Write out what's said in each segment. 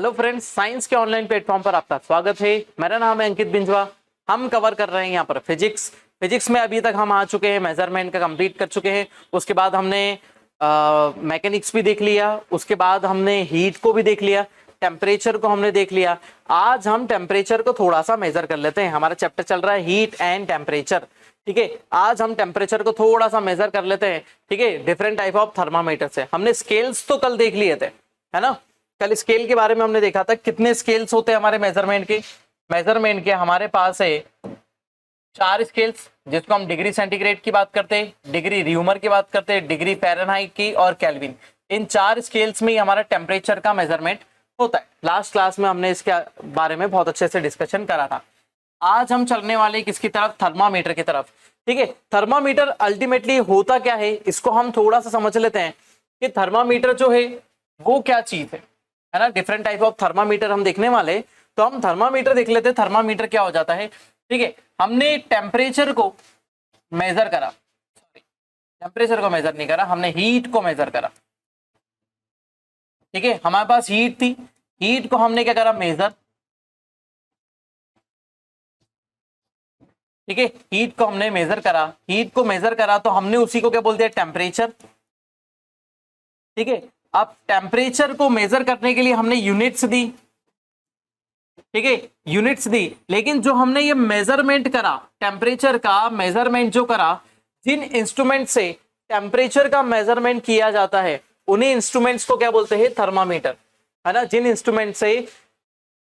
Hello friends, science के online platform पर आपका स्वागत है। मेरा नाम है अंकित बिंजवा। हम कवर कर रहे हैं यहाँ पर फिजिक्स में अभी तक हम आ चुके हैं, मेजरमेंट का कंप्लीट कर चुके हैं। उसके बाद हमने मैकेनिक्स भी देख लिया, उसके बाद हमने हीट को भी देख लिया, टेम्परेचर को हमने देख लिया। आज हम टेम्परेचर को थोड़ा सा मेजर कर लेते हैं। हमारा चैप्टर चल रहा है हीट एंड टेम्परेचर। ठीक है, आज हम टेम्परेचर को थोड़ा सा मेजर कर लेते हैं। ठीक है, डिफरेंट टाइप ऑफ थर्मामीटर से। हमने स्केल्स तो कल देख लिए थे, है ना। कल स्केल के बारे में हमने देखा था। कितने स्केल्स होते हैं हमारे मेजरमेंट के हमारे पास है 4 स्केल्स, जिसको हम डिग्री सेंटीग्रेड की बात करते हैं, डिग्री र्यूमर की बात करते हैं, डिग्री फ़ारेनहाइट की और केल्विन। इन 4 स्केल्स में ही हमारा टेम्परेचर का मेजरमेंट होता है। लास्ट क्लास में हमने इसके बारे में बहुत अच्छे से डिस्कशन करा था। आज हम चलने वाले किसकी तरफ? थर्मामीटर की तरफ। ठीक है, थर्मामीटर अल्टीमेटली होता क्या है, इसको हम थोड़ा सा समझ लेते हैं कि थर्मामीटर जो है वो क्या चीज है ना। डिफरेंट टाइप ऑफ थर्मामीटर हम देखने वाले, तो हम थर्मामीटर देख लेते हैं। थर्मामीटर क्या हो जाता है? ठीक है, हमने टेम्परेचर को मेजर करा, टेम्परेचर को मेजर नहीं करा, हमने हीट को मेजर करा। ठीक है, हमारे पास हीट थी, हीट को हमने क्या करा? मेजर। ठीक है, हीट को हमने मेजर करा, हीट को मेजर करा तो हमने उसी को क्या बोल दिया? टेम्परेचर। ठीक है, अब टेम्परेचर को मेजर करने के लिए हमने यूनिट्स दी। ठीक है, यूनिट्स दी, लेकिन जो हमने ये मेजरमेंट करा, टेम्परेचर का मेजरमेंट जो करा, जिन इंस्ट्रूमेंट से टेम्परेचर का मेजरमेंट किया जाता है उन्हीं इंस्ट्रूमेंट्स को क्या बोलते हैं? थर्मामीटर, है ना। जिन इंस्ट्रूमेंट से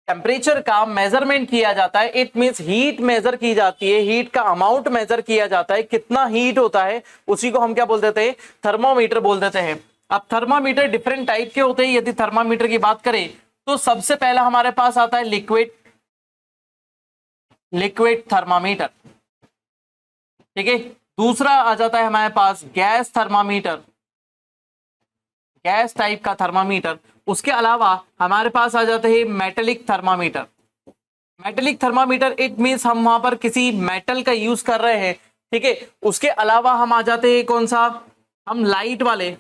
टेम्परेचर का मेजरमेंट किया जाता है, इट मींस हीट मेजर की जाती है, हीट का अमाउंट मेजर किया जाता है, कितना हीट होता है, उसी को हम क्या बोल देते हैं? थर्मोमीटर बोल देते हैं। अब थर्मामीटर डिफरेंट टाइप के होते हैं। यदि थर्मामीटर की बात करें तो सबसे पहला हमारे पास आता है लिक्विड थर्मामीटर। ठीक है, दूसरा आ जाता है हमारे पास गैस थर्मामीटर, गैस टाइप का थर्मामीटर। उसके अलावा हमारे पास आ जाते हैं metallic thermometer. Metallic thermometer it means हम वहां पर किसी मेटल का यूज कर रहे हैं। ठीक है, उसके अलावा हम आ जाते हैं कौन सा? हम लाइट वाले।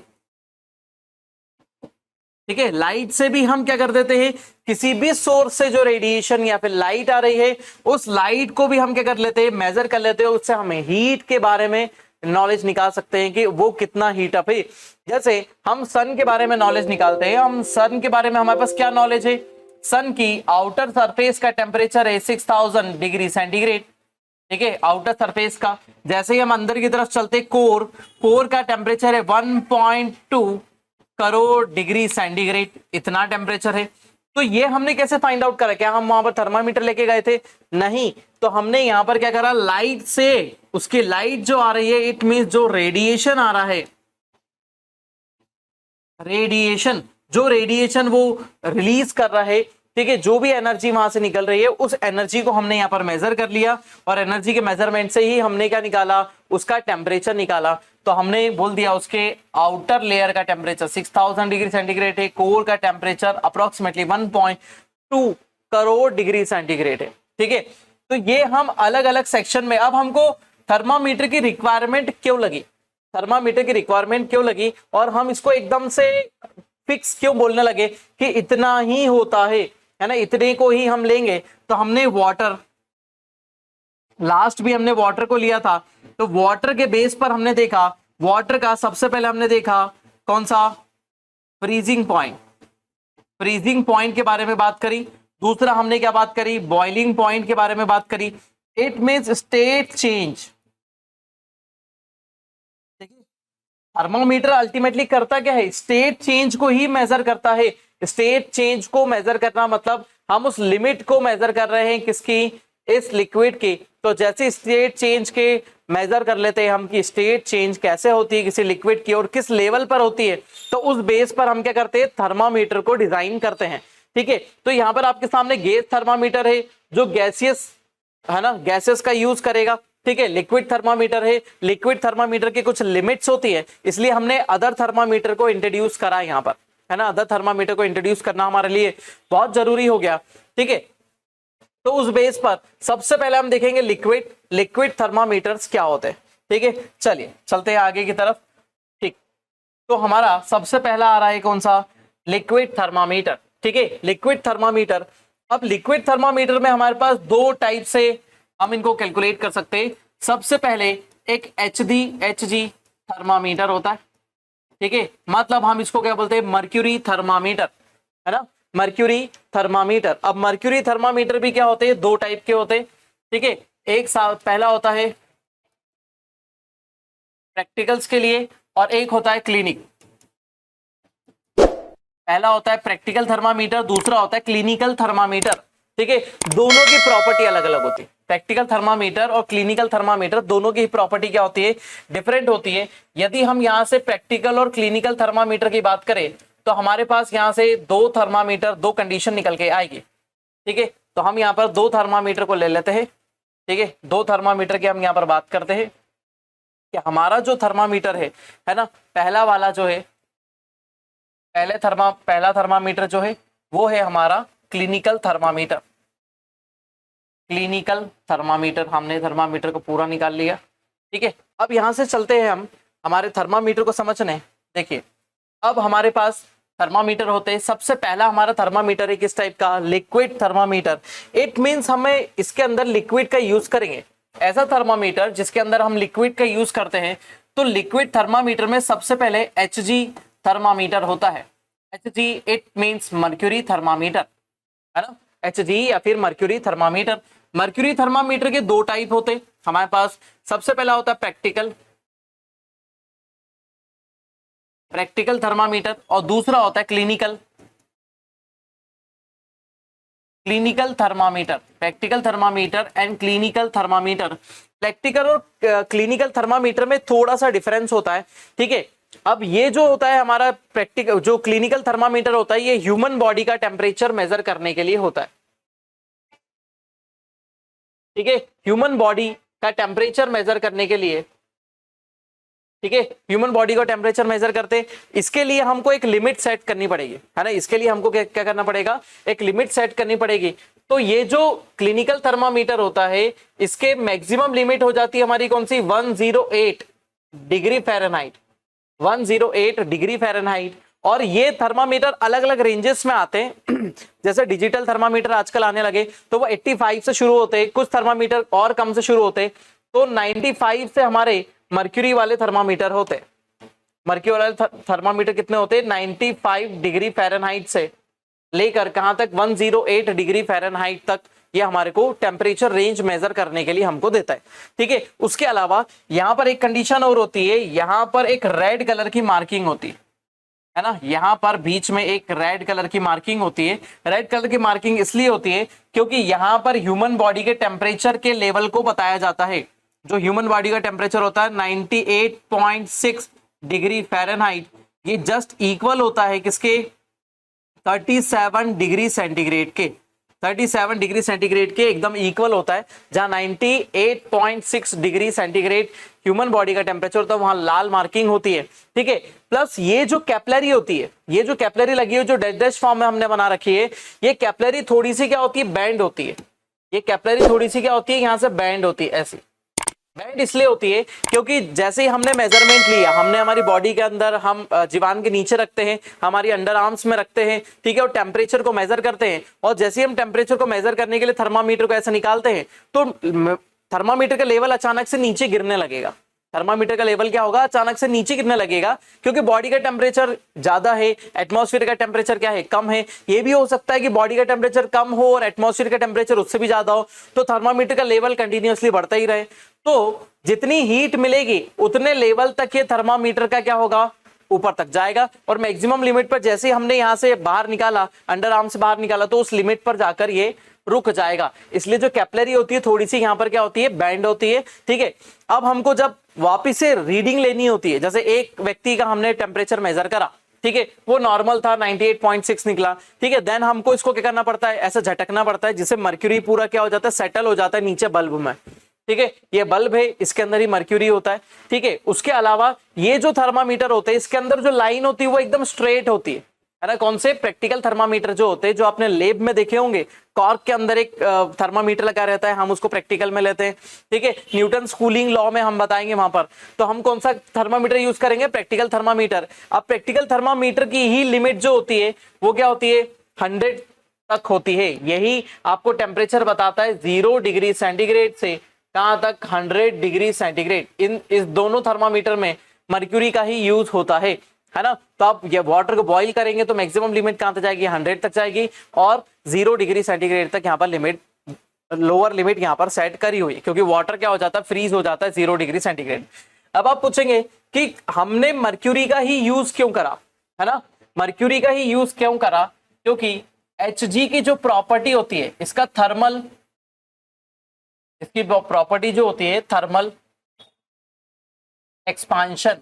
ठीक है, लाइट से भी हम क्या कर देते हैं? किसी भी सोर्स से जो रेडिएशन या फिर लाइट आ रही है, उस लाइट को भी हम क्या कर लेते हैं? मेजर कर लेते हैं। उससे हमें हीट के बारे में नॉलेज निकाल सकते हैं कि वो कितना हीट अप है। जैसे हम सन के बारे में नॉलेज निकालते हैं, हम सन के बारे में हमारे पास क्या नॉलेज है? सन की आउटर सरफेस का टेम्परेचर है 6000 डिग्री सेंटीग्रेड। ठीक है, आउटर सरफेस का। जैसे ही हम अंदर की तरफ चलते, कोर का टेम्परेचर है 1.2 करोड़ डिग्री सेंटीग्रेड, इतना टेम्परेचर है। तो ये हमने कैसे फाइंड आउट करा? क्या हम वहां पर थर्मामीटर लेके गए थे? नहीं। तो हमने यहां पर क्या करा? लाइट से, उसकी लाइट जो आ रही है, इट मींस जो रेडिएशन आ रहा है, रेडिएशन वो रिलीज कर रहा है। ठीक है, जो भी एनर्जी वहां से निकल रही है, उस एनर्जी को हमने यहाँ पर मेजर कर लिया, और एनर्जी के मेजरमेंट से ही हमने क्या निकाला? उसका टेम्परेचर निकाला। तो हमने बोल दिया उसके आउटर लेयर का टेम्परेचर 6000 डिग्री सेंटीग्रेड है, कोर का temperature approximately 1.2 crore degree centigrade है। ठीक है, तो ये हम अलग अलग सेक्शन में। अब हमको थर्मामीटर की रिक्वायरमेंट क्यों लगी, और हम इसको एकदम से फिक्स क्यों बोलने लगे कि इतना ही होता है ना, इतने को ही हम लेंगे? तो हमने वाटर, लास्ट भी हमने वाटर को लिया था, तो वाटर के बेस पर हमने देखा, वाटर का सबसे पहले हमने देखा कौन सा? फ्रीजिंग पॉइंट के बारे में बात करी। दूसरा हमने क्या बात करी? बॉइलिंग पॉइंट के बारे में बात करी। It means state change. Thermometer ultimately करता क्या है? स्टेट चेंज को ही मेजर करता है। स्टेट चेंज को मेजर करना मतलब हम उस लिमिट को मेजर कर रहे हैं, किसकी? इस लिक्विड की। तो जैसे स्टेट चेंज के मेजर कर लेते हैं हम कि स्टेट चेंज कैसे होती है किसी लिक्विड की और किस लेवल पर होती है, तो उस बेस पर हम क्या करते हैं? थर्मामीटर को डिजाइन करते हैं। ठीक है, तो यहाँ पर आपके सामने गैस थर्मामीटर है, जो गैसियस है ना, गैसेस का यूज करेगा। ठीक है, लिक्विड थर्मामीटर है, लिक्विड थर्मामीटर की कुछ लिमिट्स होती है, इसलिए हमने अदर थर्मामीटर को इंट्रोड्यूस करा यहाँ पर, है ना। अदर थर्मामीटर को इंट्रोड्यूस करना हमारे लिए बहुत जरूरी हो गया। ठीक है, तो उस बेस पर सबसे पहले हम देखेंगे लिक्विड थर्मामीटर्स क्या होते हैं। ठीक है, चलिए चलते हैं आगे की तरफ। ठीक, तो हमारा सबसे पहला आ रहा है कौन सा? Liquid thermometer. ठीक है, लिक्विड थर्मामीटर। अब लिक्विड थर्मामीटर में हमारे पास दो टाइप से हम इनको कैलकुलेट कर सकते हैं। सबसे पहले एक एचजी थर्मामीटर होता है, ठीक है, मतलब हम इसको क्या बोलते हैं, मर्क्यूरी थर्मामीटर, है ना, मर्क्यूरी थर्मामीटर। अब मर्क्यूरी थर्मामीटर भी क्या होते हैं, दो टाइप के होते हैं, ठीक है। एक पहला होता है प्रैक्टिकल्स के लिए और एक होता है क्लिनिक। पहला होता है प्रैक्टिकल थर्मामीटर, दूसरा होता है क्लिनिकल थर्मामीटर, ठीक है। दोनों की प्रॉपर्टी अलग अलग होती है। प्रैक्टिकल थर्मामीटर और क्लिनिकल थर्मामीटर दोनों की प्रॉपर्टी क्या होती है, डिफरेंट होती है। यदि हम यहां से प्रैक्टिकल और क्लिनिकल थर्मामीटर की बात करें तो हमारे पास यहां से दो थर्मामीटर, दो कंडीशन निकल के आएगी, ठीक है। तो हम यहां पर दो थर्मामीटर को ले लेते हैं, ठीक है। दो थर्मामीटर की हम यहां पर बात करते हैं कि हमारा जो थर्मामीटर है ना, पहला वाला जो है, पहला थर्मामीटर जो है वो है हमारा क्लिनिकल थर्मामीटर। क्लिनिकल थर्मामीटर, हमने थर्मामीटर को पूरा निकाल लिया, ठीक है। अब यहां से चलते हैं हम हमारे थर्मामीटर को समझने। देखिए, अब हमारे पास थर्मामीटर होते हैं। सबसे पहला हमारा थर्मामीटर है किस टाइप का, लिक्विड थर्मामीटर। इट मींस हमें इसके अंदर लिक्विड का यूज करेंगे। ऐसा थर्मामीटर जिसके अंदर हम लिक्विड का यूज करते हैं। तो लिक्विड थर्मामीटर में सबसे पहले एचजी थर्मामीटर होता है। Hg it means mercury thermometer, है ना, एचजी या फिर मर्क्यूरी थर्मामीटर। मर्क्यूरी थर्मामीटर के दो टाइप होते हैं हमारे पास। सबसे पहला होता है प्रैक्टिकल थर्मामीटर और दूसरा होता है clinical thermometer. Practical thermometer and clinical thermometer. Practical और क्लिनिकल थर्मामीटर में थोड़ा सा डिफरेंस होता है, ठीक है। अब ये जो होता है हमारा प्रैक्टिकल, जो क्लिनिकल थर्मामीटर होता है, ये ह्यूमन बॉडी का टेम्परेचर मेजर करने के लिए होता है, ठीक है। ह्यूमन बॉडी का टेम्परेचर मेजर करने के लिए, ठीक है, ह्यूमन बॉडी का टेम्परेचर मेजर करते। इसके लिए हमको एक लिमिट सेट करनी पड़ेगी, है ना। इसके लिए हमको क्या करना पड़ेगा, एक लिमिट सेट करनी पड़ेगी। तो ये जो क्लिनिकल थर्मामीटर होता है, इसके मैक्सिमम लिमिट हो जाती है हमारी कौन सी, 108 डिग्री फ़ारेनहाइट, 108 डिग्री फ़ारेनहाइट। और ये थर्मामीटर अलग अलग रेंजेस में आते हैं। जैसे डिजिटल थर्मामीटर आजकल आने लगे तो वो 85 से शुरू होते हैं, कुछ थर्मामीटर और कम से शुरू होते हैं। तो 95 से हमारे मर्क्यूरी वाले थर्मामीटर होते हैं। मर्क्यूरी वाले थर्मामीटर कितने होते हैं, 95 डिग्री फ़ारेनहाइट से लेकर कहां तक, 108 डिग्री फ़ारेनहाइट तक ये हमारे को टेम्परेचर रेंज मेजर करने के लिए हमको देता है, ठीक है। उसके अलावा यहां पर एक कंडीशन और होती है, यहां पर एक रेड कलर की मार्किंग होती है ना। यहां पर बीच में एक रेड कलर की मार्किंग होती है। रेड कलर की मार्किंग इसलिए होती है क्योंकि यहां पर ह्यूमन बॉडी के टेम्परेचर के लेवल को बताया जाता है। जो ह्यूमन बॉडी का टेम्परेचर होता है 98.6 डिग्री फ़ारेनहाइट, ये जस्ट इक्वल होता है किसके, 37 डिग्री सेंटीग्रेड के। 37 डिग्री सेंटीग्रेड के एकदम इक्वल होता है। जहां 98.6 डिग्री सेंटीग्रेड ह्यूमन बॉडी का टेम्परेचर होता है, वहां लाल मार्किंग होती है, ठीक है। प्लस ये जो कैपिलरी होती है, ये जो कैपिलरी लगी है, जो डैश फॉर्म में हमने बना रखी है, ये कैपिलरी थोड़ी सी क्या होती है, बैंड होती है। ये कैपिलरी थोड़ी सी क्या होती है, यहां से बैंड होती है। ऐसी बैंड इसलिए होती है क्योंकि जैसे ही हमने मेजरमेंट लिया, हमने हमारी बॉडी के अंदर, हम जीवान के नीचे रखते हैं, हमारी अंडर आर्म्स में रखते हैं, ठीक है, और टेम्परेचर को मेजर करते हैं। और जैसे ही हम टेम्परेचर को मेजर करने के लिए थर्मामीटर को ऐसे निकालते हैं तो थर्मामीटर का लेवल अचानक से नीचे गिरने लगेगा। थर्मामीटर का लेवल क्या होगा, अचानक से नीचे गिरने लगेगा क्योंकि बॉडी का टेम्परेचर ज्यादा है, एटमॉस्फेयर का टेम्परेचर क्या है, कम है। ये भी हो सकता है कि बॉडी का टेम्परेचर कम हो और एटमॉस्फेयर का टेम्परेचर उससे भी ज्यादा हो, तो थर्मामीटर का लेवल कंटिन्यूअसली बढ़ता ही रहे। तो जितनी हीट मिलेगी उतने लेवल तक ये थर्मामीटर का क्या होगा, ऊपर तक जाएगा। और मैक्सिमम लिमिट पर जैसे ही हमने यहां से बाहर निकाला, अंडर आर्म से बाहर निकाला, तो उस लिमिट पर जाकर ये रुक जाएगा। इसलिए जो कैपिलरी होती है थोड़ी सी यहां पर क्या होती है, बैंड होती है, ठीक है। अब हमको जब वापिस से रीडिंग लेनी होती है, जैसे एक व्यक्ति का हमने टेम्परेचर मेजर करा, ठीक है, वो नॉर्मल था, 98.6 निकला, ठीक है। देन हमको इसको क्या करना पड़ता है, ऐसा झटकना पड़ता है जिससे मर्क्यूरी पूरा क्या हो जाता है, सेटल हो जाता है नीचे बल्ब में, ठीक है। ये बल्ब है, इसके अंदर ही मर्क्यूरी होता है, ठीक है। उसके अलावा ये जो थर्मामीटर होते हैं, इसके अंदर जो लाइन होती है वो एकदम स्ट्रेट होती है ना। कौन से, प्रैक्टिकल थर्मामीटर जो होते हैं, जो आपने लैब में देखे होंगे, कॉर्क के अंदर एक थर्मामीटर लगा रहता है, हम उसको प्रैक्टिकल में लेते हैं, ठीक है। न्यूटन कूलिंग लॉ में हम बताएंगे वहां पर, तो हम कौन सा थर्मामीटर यूज करेंगे, प्रैक्टिकल थर्मामीटर। अब प्रैक्टिकल थर्मामीटर की ही लिमिट जो होती है वो क्या होती है, 100 तक होती है। यही आपको टेम्परेचर बताता है 0 डिग्री सेंटीग्रेड से कहां तक 100 डिग्री सेंटीग्रेड। इस दोनों थर्मामीटर में मर्क्यूरी का ही यूज होता है ना। तो आप ये वाटर को बॉईल करेंगे तो मैक्सिमम लिमिट कहां तक जाएगी, 100 तक जाएगी, और 0 डिग्री सेंटीग्रेड तक यहाँ पर लिमिट, लोअर लिमिट यहाँ पर सेट करी हुई है, क्योंकि वाटर क्या हो जाता है, फ्रीज हो जाता है 0 डिग्री सेंटीग्रेड। अब आप पूछेंगे कि हमने मर्क्यूरी का ही यूज क्यों करा, है ना, मर्क्यूरी का ही यूज क्यों करा, क्योंकि Hg की जो प्रॉपर्टी होती है, इसका थर्मल, इसकी प्रॉपर्टी जो होती है थर्मल एक्सपांशन,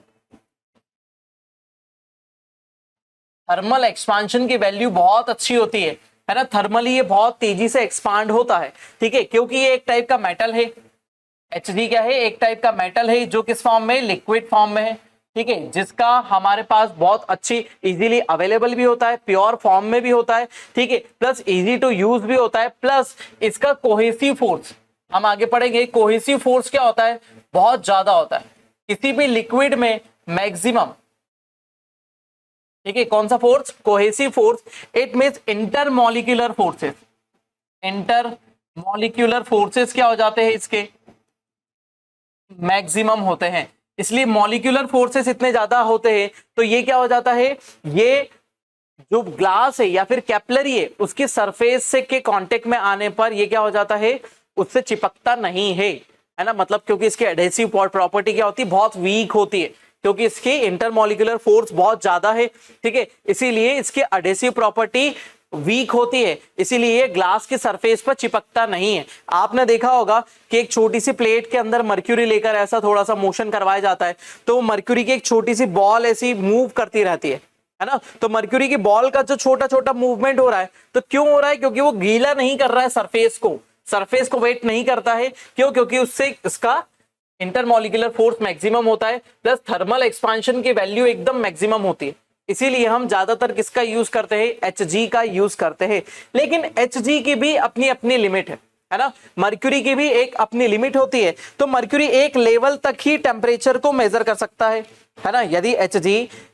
थर्मल एक्सपांशन की वैल्यू बहुत अच्छी होती है ना। थर्मली ये बहुत तेजी से एक्सपांड होता है, ठीक है, क्योंकि ये एक टाइप का मेटल है। Hg क्या है, एक टाइप का मेटल है जो किस फॉर्म में, लिक्विड फॉर्म में है, ठीक है, जिसका हमारे पास बहुत अच्छी इजीली अवेलेबल भी होता है, प्योर फॉर्म में भी होता है, ठीक है, प्लस इजी टू यूज भी होता है, प्लस इसका कोहेसिव फोर्स, हम आगे पढ़ेंगे, कोहेसिव फोर्स क्या होता है, बहुत ज्यादा होता है किसी भी लिक्विड में, मैक्सिमम, ठीक है, कौन सा force, cohesive force. It means intermolecular forces, intermolecular forces क्या हो जाते हैं, इसके मैक्सिमम होते हैं, इसलिए मॉलिक्यूलर फोर्सेस इतने ज्यादा होते हैं तो ये क्या हो जाता है, ये जो ग्लास है या फिर कैपिलरी है उसकी सरफेस से के कांटेक्ट में आने पर ये क्या हो जाता है, उससे चिपकता नहीं है ना, मतलब क्योंकि इसकी एडहेसिव प्रॉपर्टी क्या होती है, बहुत वीक होती है, क्योंकि इसकी इंटरमॉलिक्यूलर फोर्स बहुत ज्यादा है, ठीक है, इसीलिए इसकी एडहेसिव प्रॉपर्टी वीक होती है, इसीलिए ग्लास की सरफेस पर चिपकता नहीं है। आपने देखा होगा कि एक छोटी सी प्लेट के अंदर मर्क्यूरी लेकर ऐसा थोड़ा सा मोशन करवाया जाता है तो मर्क्यूरी की एक छोटी सी बॉल ऐसी मूव करती रहती है ना, तो मर्क्यूरी की बॉल का जो छोटा छोटा मूवमेंट हो रहा है, तो क्यों हो रहा है, क्योंकि वो गीला नहीं कर रहा है सरफेस को वेट नहीं करता है, क्यों, क्योंकि उससे इसका इंटरमॉलिक्यूलर फोर्स मैक्सिमम होता है, प्लस थर्मल एक्सपांशन की वैल्यू एकदम मैक्सिमम होती है, इसीलिए हम ज्यादातर किसका यूज करते हैं, Hg का यूज करते हैं। लेकिन Hg की भी अपनी अपनी लिमिट है ना, मर्क्यूरी की भी एक अपनी लिमिट होती है, तो मर्क्यूरी एक लेवल तक ही टेम्परेचर को मेजर कर सकता है ना, यदि Hg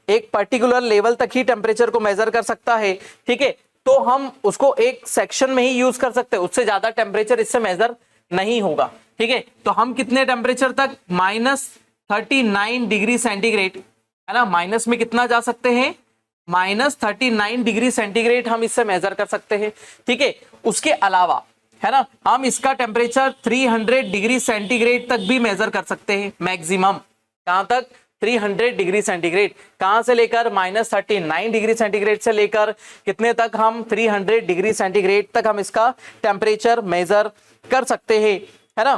एक पर्टिकुलर लेवल तक ही टेम्परेचर को मेजर कर सकता है, ठीक है, तो हम उसको एक सेक्शन में ही यूज कर सकते हैं, उससे ज्यादा टेम्परेचर इससे मेजर नहीं होगा, ठीक है, तो हम कितने टेम्परेचर तक, -39 डिग्री सेंटीग्रेड, है ना, माइनस में कितना जा सकते हैं, -39 डिग्री सेंटीग्रेड हम इससे मेजर कर सकते हैं, ठीक है। उसके अलावा, है ना, हम इसका टेम्परेचर 300 डिग्री सेंटीग्रेड तक भी मेजर कर सकते हैं, मैक्सिमम कहां तक, 300 डिग्री सेंटीग्रेड, कहां से लेकर -39 डिग्री सेंटीग्रेड से लेकर कितने तक, हम 300 डिग्री सेंटीग्रेड तक हम इसका टेम्परेचर मेजर कर सकते हैं, है ना,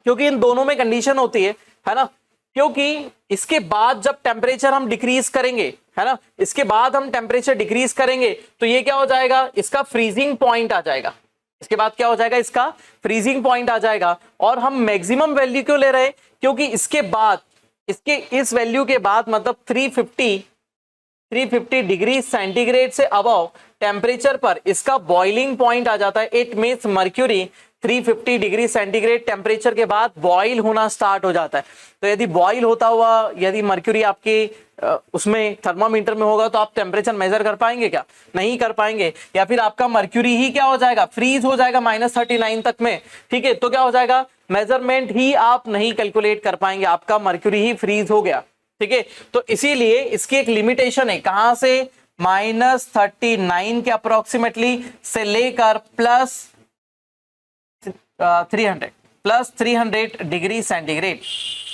क्योंकि इन दोनों में कंडीशन होती है ना, क्योंकि इसके बाद जब टेम्परेचर हम डिक्रीज करेंगे, है ना, इसके बाद हम टेम्परेचर डिक्रीज करेंगे तो ये क्या हो जाएगा, इसका फ्रीजिंग पॉइंट आ जाएगा, इसके बाद क्या हो जाएगा, इसका फ्रीजिंग पॉइंट आ जाएगा, और हम मैक्सिमम वैल्यू क्यों ले रहे हैं, क्योंकि इसके बाद, इसके इस वैल्यू के बाद मतलब 350 डिग्री सेंटीग्रेड से अबव टेम्परेचर पर इसका बॉइलिंग पॉइंट आ जाता है। It means mercury 350 degree centigrade temperature के बाद बॉइल होना स्टार्ट हो जाता है। तो यदि बॉइल होता हुआ यदि मर्क्यूरी आपके उसमें थर्मामीटर में होगा तो आप टेम्परेचर मेजर कर पाएंगे क्या, नहीं कर पाएंगे, या फिर आपका मर्क्यूरी ही क्या हो जाएगा, फ्रीज हो जाएगा -39 तक में, ठीक है, तो क्या हो जाएगा, मेजरमेंट ही आप नहीं कैलकुलेट कर पाएंगे, आपका मर्क्यूरी ही फ्रीज हो गया, ठीक है। तो इसीलिए इसकी एक लिमिटेशन है, कहां से, -39 के अप्रोक्सीमेटली से लेकर +300 डिग्री सेंटीग्रेड,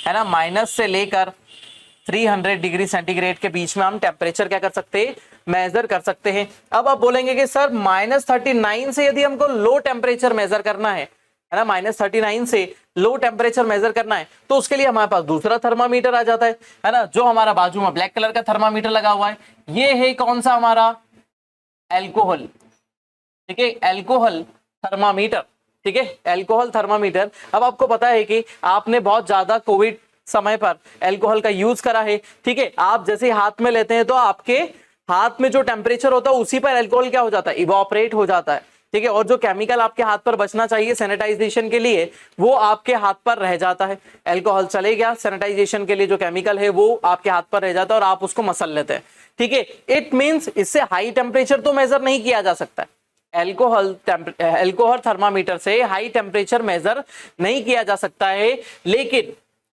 है ना, माइनस से लेकर 300 डिग्री सेंटीग्रेड के बीच में हम टेम्परेचर क्या कर सकते हैं, मेजर कर सकते हैं। अब आप बोलेंगे कि सर -39 से यदि हमको लो टेम्परेचर मेजर करना है ना, -39 से लो टेम्परेचर मेजर करना है तो उसके लिए हमारे पास दूसरा थर्मामीटर आ जाता है ना, जो हमारा बाजू में ब्लैक कलर का थर्मामीटर लगा हुआ है, ये है कौन सा, हमारा एल्कोहल, ठीक है, एल्कोहल थर्मामीटर, ठीक है, एल्कोहल थर्मामीटर। अब आपको पता है कि आपने बहुत ज्यादा कोविड समय पर एल्कोहल का यूज करा है, ठीक है, आप जैसे हाथ में लेते हैं तो आपके हाथ में जो टेम्परेचर होता है उसी पर एल्कोहल क्या हो जाता है, इवोपरेट हो जाता है, ठीक है, और जो केमिकल आपके हाथ पर बचना चाहिए सैनिटाइजेशन के लिए वो आपके हाथ पर रह जाता है, एल्कोहल चले गया, सैनिटाइजेशन के लिए जो केमिकल है वो आपके हाथ पर रह जाता है और आप उसको मसल लेते हैं, ठीक है। इट मींस इससे हाई टेम्परेचर तो मेजर नहीं किया जा सकता है, एल्कोहल थर्मामीटर से हाई टेम्परेचर मेजर नहीं किया जा सकता है, लेकिन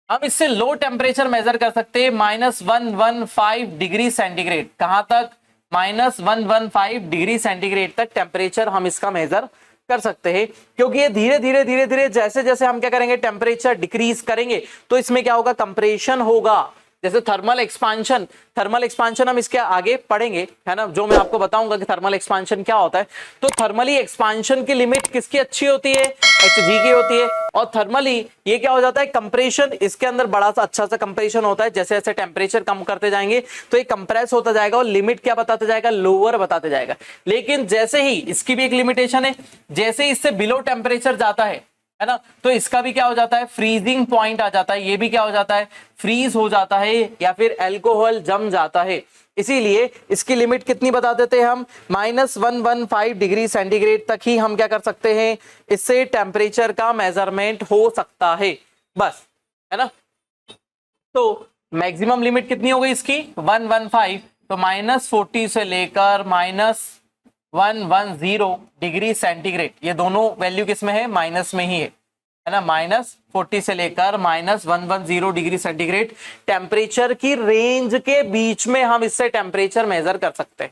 हम इससे लो टेम्परेचर मेजर कर सकते हैं -115 डिग्री सेंटीग्रेड। कहां तक? -115 डिग्री सेंटीग्रेड तक टेम्परेचर हम इसका मेजर कर सकते हैं, क्योंकि ये धीरे धीरे जैसे जैसे हम क्या करेंगे, टेम्परेचर डिक्रीज करेंगे तो इसमें क्या होगा, कंप्रेशन होगा। जैसे थर्मल एक्सपांशन हम इसके आगे पढ़ेंगे, है ना, जो मैं आपको बताऊंगा कि थर्मल एक्सपांशन क्या होता है। तो थर्मली एक्सपांशन की लिमिट किसकी अच्छी होती है? Hg की होती है। और थर्मली ये क्या हो जाता है, कंप्रेशन, इसके अंदर बड़ा सा अच्छा सा कंप्रेशन होता है। जैसे जैसे टेम्परेचर कम करते जाएंगे तो ये कंप्रेस होता जाएगा और लिमिट क्या बताते जाएगा, लोअर बताते जाएगा। लेकिन जैसे ही, इसकी भी एक लिमिटेशन है, जैसे ही इससे बिलो टेम्परेचर जाता है ना, तो इसका भी क्या हो जाता है, फ्रीजिंग पॉइंट आ जाता है। ये भी क्या हो जाता है, फ्रीज हो जाता है या फिर अल्कोहल जम जाता है। इसीलिए इसकी लिमिट कितनी बता देते हैं हम, -115 डिग्री सेंटीग्रेड तक ही हम क्या कर सकते हैं, इससे टेम्परेचर का मेजरमेंट हो सकता है, बस, है ना। तो मैक्सिमम लिमिट कितनी हो गई इसकी, 115। तो -40 से लेकर -110 डिग्री सेंटीग्रेड, ये दोनों वैल्यू किसमें है, माइनस में ही है ना। -40 से लेकर -110 डिग्री सेंटीग्रेड टेम्परेचर की रेंज के बीच में हम इससे टेम्परेचर मेजर कर सकते हैं।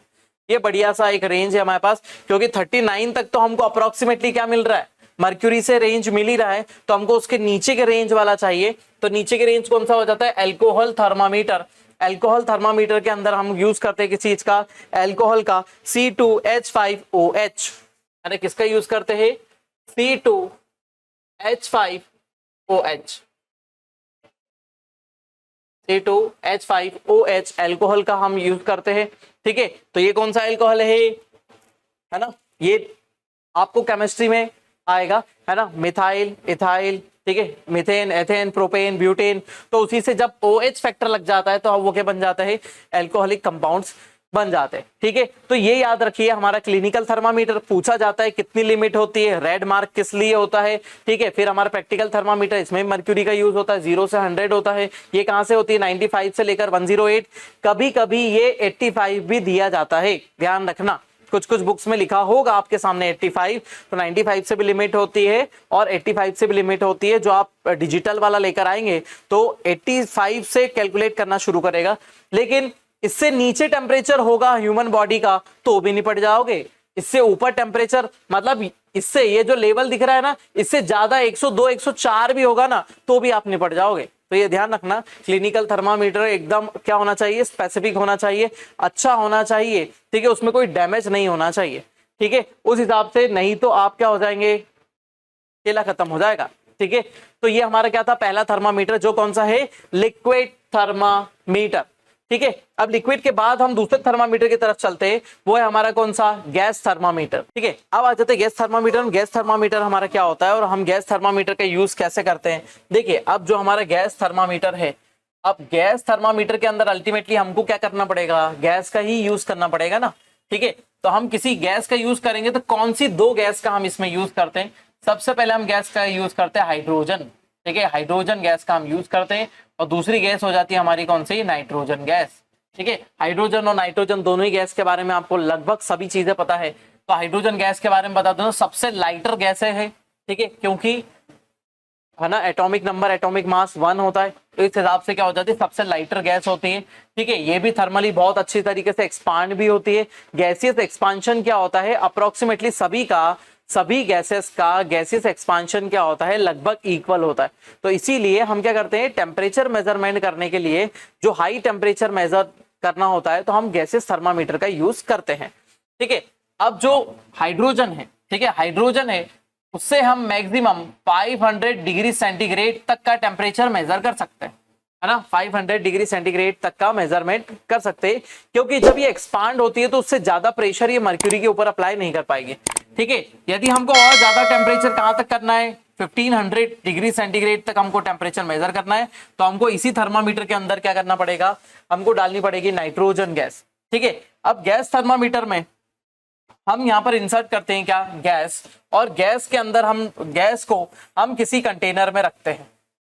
ये बढ़िया सा एक रेंज है हमारे पास, क्योंकि 39 तक तो हमको अप्रोक्सीमेटली क्या मिल रहा है, मर्क्यूरी से रेंज मिल ही रहा है, तो हमको उसके नीचे के रेंज वाला चाहिए। तो नीचे के रेंज कौन सा हो जाता है, एल्कोहल थर्मामीटर। एल्कोहल थर्मामीटर के अंदर हम यूज करते हैं किस चीज का, एल्कोहल का, C2H5OH। अरे किसका यूज करते हैं, C2H5OH। C2H5OH एल्कोहल का हम यूज करते हैं, ठीक है। तो ये कौन सा एल्कोहल है ना, ये आपको केमिस्ट्री में आएगा, है ना, मिथाइल, इथाइल, ठीक है, मीथेन, एथेन, प्रोपेन, ब्यूटेन। तो उसी से जब OH फैक्टर लग जाता है तो वो क्या बन जाता है, एल्कोहलिक कंपाउंड्स बन जाते हैं, ठीक है। तो ये याद रखिए, हमारा क्लिनिकल थर्मामीटर पूछा जाता है कितनी लिमिट होती है, रेड मार्क किस लिए होता है, ठीक है। फिर हमारा प्रैक्टिकल थर्मामीटर, इसमें मर्क्यूरी का यूज होता है, 0 से 100 होता है। ये कहां से होती है, 95 से लेकर 108, कभी कभी ये 85 भी दिया जाता है, ध्यान रखना। कुछ कुछ बुक्स में लिखा होगा आपके सामने 85, तो 95 से भी लिमिट होती है और 85 से भी लिमिट होती है। जो आप डिजिटल वाला लेकर आएंगे तो 85 से कैलकुलेट करना शुरू करेगा, लेकिन इससे नीचे टेम्परेचर होगा ह्यूमन बॉडी का तो भी निपट जाओगे। इससे ऊपर टेम्परेचर, मतलब इससे ये जो लेवल दिख रहा है ना, इससे ज्यादा 102 104 भी होगा ना तो भी आप निपट जाओगे। तो ये ध्यान रखना, क्लिनिकल थर्मामीटर एकदम क्या होना चाहिए, स्पेसिफिक होना चाहिए, अच्छा होना चाहिए, ठीक है, उसमें कोई डैमेज नहीं होना चाहिए, ठीक है, उस हिसाब से, नहीं तो आप क्या हो जाएंगे, केला खत्म हो जाएगा, ठीक है। तो ये हमारा क्या था, पहला थर्मामीटर, जो कौन सा है, लिक्विड थर्मामीटर, ठीक है। अब लिक्विड के बाद हम दूसरे थर्मामीटर की तरफ चलते हैं, वो है हमारा कौन सा, गैस थर्मामीटर, ठीक है। अब आ जाते हैं गैस थर्मामीटर। गैस थर्मामीटर हमारा क्या होता है और हम गैस थर्मामीटर का यूज कैसे करते हैं। देखिए, अब जो हमारा गैस थर्मामीटर है, अब गैस थर्मामीटर के अंदर अल्टीमेटली हमको क्या करना पड़ेगा, गैस का ही यूज करना पड़ेगा ना, ठीक है। तो हम किसी गैस का यूज करेंगे तो कौन सी दो गैस का हम इसमें यूज करते हैं, सबसे पहले हम गैस का यूज करते हैं हाइड्रोजन, ठीक है, हाइड्रोजन गैस का हम यूज करते हैं। और दूसरी गैस हो जाती है हमारी कौन सी, नाइट्रोजन गैस, ठीक है। हाइड्रोजन और नाइट्रोजन दोनों ही गैस के बारे में आपको लगभग सभी चीजें पता है। तो हाइड्रोजन गैस के बारे में बता दूं, सबसे लाइटर गैस है, ठीक है, क्योंकि है ना, एटॉमिक नंबर, एटॉमिक मास 1 होता है, तो इस हिसाब से क्या हो जाती है, सबसे लाइटर गैस होती है, ठीक है। ये भी थर्मली बहुत अच्छी तरीके से एक्सपांड भी होती है। गैसियस एक्सपांशन क्या होता है, अप्रोक्सीमेटली सभी गैसेस का गैसियस एक्सपांशन क्या होता है, लगभग इक्वल होता है। तो इसीलिए हम क्या करते हैं, टेम्परेचर मेजरमेंट करने के लिए जो हाई टेम्परेचर मेजर करना होता है तो हम गैसेस थर्मामीटर का यूज करते हैं, ठीक है। अब जो हाइड्रोजन है, ठीक है, हाइड्रोजन है, उससे हम मैक्सिमम 500 डिग्री सेंटीग्रेड तक का टेम्परेचर मेजर कर सकते हैं, है ना, 500 डिग्री सेंटीग्रेड तक का मेजरमेंट कर सकते हैं, क्योंकि जब ये एक्सपांड होती है तो उससे ज्यादा प्रेशर ये मर्क्यूरी के ऊपर अप्लाई नहीं कर पाएगी, ठीक है। यदि हमको और ज्यादा टेम्परेचर कहां तक करना है, 1500 डिग्री सेंटीग्रेड तक हमको टेम्परेचर मेजर करना है, तो हमको इसी थर्मामीटर के अंदर क्या करना पड़ेगा, हमको डालनी पड़ेगी नाइट्रोजन गैस, ठीक है। अब गैस थर्मामीटर में हम यहाँ पर इंसर्ट करते हैं क्या, गैस, और गैस के अंदर हम गैस को हम किसी कंटेनर में रखते हैं।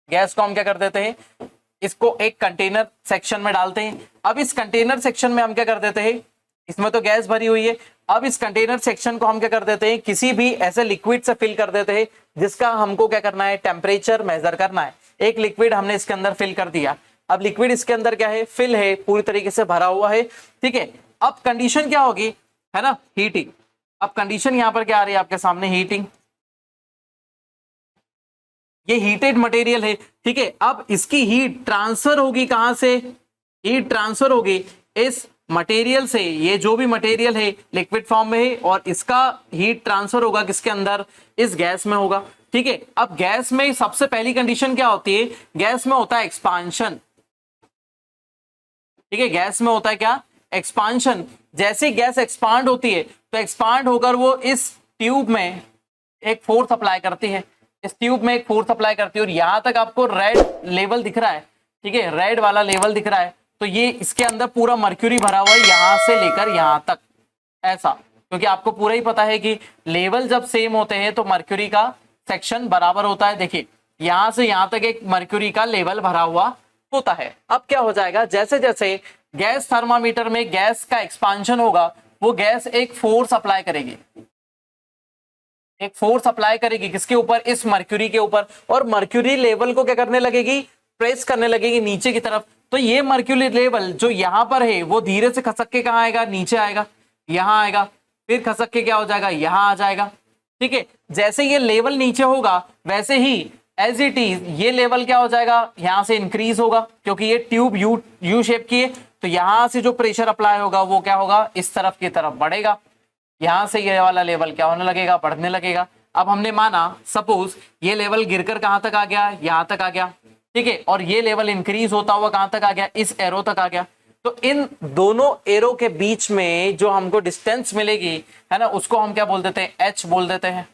गैस को हम क्या कर देते हैं, इसको एक कंटेनर सेक्शन में डालते हैं। अब इस कंटेनर सेक्शन में हम क्या कर देते हैं, इसमें तो गैस भरी हुई है, अब इस कंटेनर सेक्शन को हम क्या कर देते हैं, किसी भी ऐसे लिक्विड से फिल कर देते हैं जिसका हमको क्या करना है, टेम्परेचर मेजर करना है। एक लिक्विड हमने इसके अंदर फिल कर दिया, अब लिक्विड इसके अंदर क्या है, फिल है, पूरी तरीके से भरा हुआ है, ठीक है। अब कंडीशन क्या होगी, है ना, हीटिंग। अब कंडीशन यहां पर क्या आ रही है आपके सामने, हीटिंग। ये हीटेड मटेरियल है, ठीक है। अब इसकी हीट ट्रांसफर होगी कहां से, हीट ट्रांसफर होगी इस मटेरियल से, ये जो भी मटेरियल है लिक्विड फॉर्म में है, और इसका हीट ट्रांसफर होगा किसके अंदर, इस गैस में होगा, ठीक है। अब गैस में सबसे पहली कंडीशन क्या होती है, गैस में होता है एक्सपांशन, ठीक है। गैस में होता है क्या, एक्सपांशन। जैसे गैस एक्सपांड होती है तो एक्सपांड होकर वो इस ट्यूब में एक फोर्स अप्लाई करती है, इस ट्यूब में एक फोर्स अप्लाई करती है, और यहां तक आपको रेड लेवल दिख रहा है, ठीक है, रेड वाला लेवल दिख रहा है, तो ये इसके अंदर पूरा मर्क्यूरी भरा हुआ है यहां से लेकर यहां तक, ऐसा। क्योंकि आपको पूरा ही पता है कि लेवल जब सेम होते हैं तो मर्क्यूरी का सेक्शन बराबर होता है। देखिए यहां से यहां तक एक मर्क्यूरी का लेवल भरा हुआ होता है। अब क्या हो जाएगा, जैसे जैसे गैस थर्मामीटर में गैस का एक्सपांशन होगा, वो गैस एक फोर्स अप्लाई करेगी, एक फोर्स अप्लाई करेगी किसके ऊपर, इस मर्क्यूरी के ऊपर, और मर्क्यूरी लेवल को क्या करने लगेगी, प्रेस करने लगेगी नीचे की तरफ। तो ये मर्क्यूरी लेवल जो यहां पर है वो धीरे से खसक के कहां आएगा, नीचे आएगा, यहां आएगा, फिर खसक के क्या हो जाएगा, यहां आ जाएगा, ठीक है। जैसे ये लेवल नीचे होगा वैसे ही एज इट इज ये लेवल क्या हो जाएगा, यहां से इंक्रीज होगा, क्योंकि ये ट्यूब यू शेप की है, तो यहां से जो प्रेशर अप्लाई होगा वो क्या होगा, इस तरफ की तरफ बढ़ेगा, यहां से ये वाला लेवल क्या होने लगेगा, बढ़ने लगेगा। अब हमने माना सपोज ये लेवल गिरकर कहां तक आ गया, यहां तक आ गया, ठीक है, और ये लेवल इंक्रीज होता हुआ कहां तक आ गया, इस एरो तक आ गया। तो इन दोनों एरो के बीच में जो हमको डिस्टेंस मिलेगी, है ना, उसको हम क्या बोल देते हैं, एच बोल देते हैं।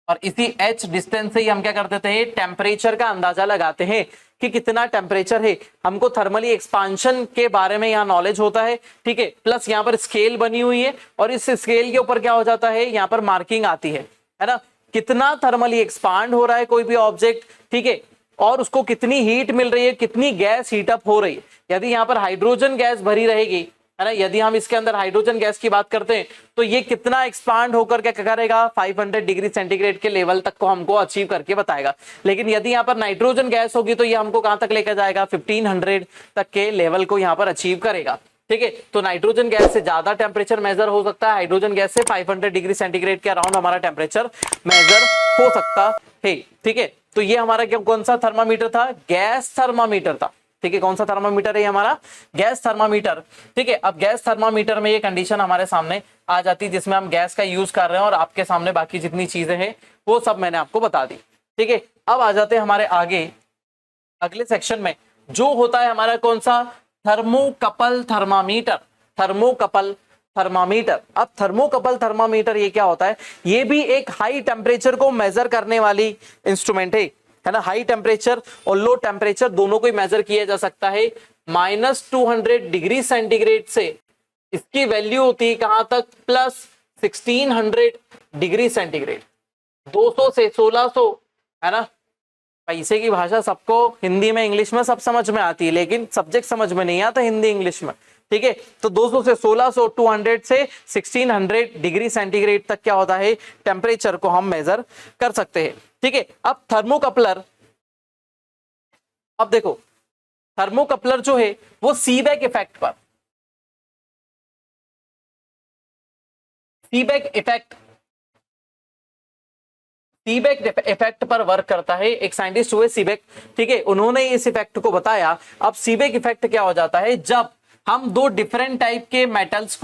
और इसी एच डिस्टेंस से ही हम क्या कर देते हैं, टेम्परेचर का अंदाजा लगाते हैं कि कितना टेम्परेचर है। हमको थर्मली एक्सपांशन के बारे में यहाँ नॉलेज होता है, ठीक है, प्लस यहाँ पर स्केल बनी हुई है, और इस स्केल के ऊपर क्या हो जाता है, यहाँ पर मार्किंग आती है ना, कितना थर्मली एक्सपांड हो रहा है कोई भी ऑब्जेक्ट, ठीक है, और उसको कितनी हीट मिल रही है, कितनी गैस हीटअप हो रही है। यदि यहाँ पर हाइड्रोजन गैस भरी रहेगी, है ना, यदि हम इसके अंदर हाइड्रोजन गैस की बात करते हैं तो ये कितना एक्सपांड होकर क्या करेगा, 500 डिग्री सेंटीग्रेड के लेवल तक को हमको अचीव करके बताएगा। लेकिन यदि यहाँ पर नाइट्रोजन गैस होगी तो ये हमको कहां तक लेकर जाएगा, 1500 तक के लेवल को यहाँ पर अचीव करेगा, ठीक है। तो नाइट्रोजन गैस से ज्यादा टेम्परेचर मेजर हो सकता है, हाइड्रोजन गैस से 500 डिग्री सेंटीग्रेड के अराउंड हमारा टेम्परेचर मेजर हो सकता है, ठीक है। तो ये हमारा क्या, कौन सा थर्मामीटर था, गैस थर्मामीटर था, ठीक है। कौन सा थर्मामीटर है हमारा, गैस थर्मामीटर, ठीक है। अब गैस थर्मामीटर में ये कंडीशन हमारे सामने आ जाती है जिसमें हम गैस का यूज कर रहे हैं, और आपके सामने बाकी जितनी चीजें हैं वो सब मैंने आपको बता दी, ठीक है। अब आ जाते हैं हमारे आगे अगले सेक्शन में, जो होता है हमारा कौन सा, थर्मोकपल थर्मामीटर, थर्मोकपल थर्मामीटर। अब थर्मोकपल थर्मामीटर ये क्या होता है, ये भी एक हाई टेम्परेचर को मेजर करने वाली इंस्ट्रूमेंट है ना। हाई टेम्परेचर और लो टेम्परेचर दोनों को ही मेजर किया जा सकता है। -200 डिग्री सेंटीग्रेड से इसकी वैल्यू होती है कहां तक, +1600 डिग्री सेंटीग्रेड, 200 से 1600, है ना। पैसे की भाषा सबको हिंदी में इंग्लिश में सब समझ में आती है, लेकिन सब्जेक्ट समझ में नहीं आता हिंदी इंग्लिश में, ठीक है। तो 200 से 1600, 200 से 1600 डिग्री सेंटीग्रेड तक क्या होता है, टेम्परेचर को हम मेजर कर सकते हैं, ठीक है। अब थर्मोकपलर, अब देखो थर्मोकपलर जो है वो सीबेक इफेक्ट पर, सीबेक इफेक्ट पर वर्क करता है। एक साइंटिस्ट हुए सीबेक, ठीक है, उन्होंने इस इफेक्ट को बताया। अब सीबेक इफेक्ट क्या हो जाता है, जब हम दो डिफरेंट टाइप के मेटल्स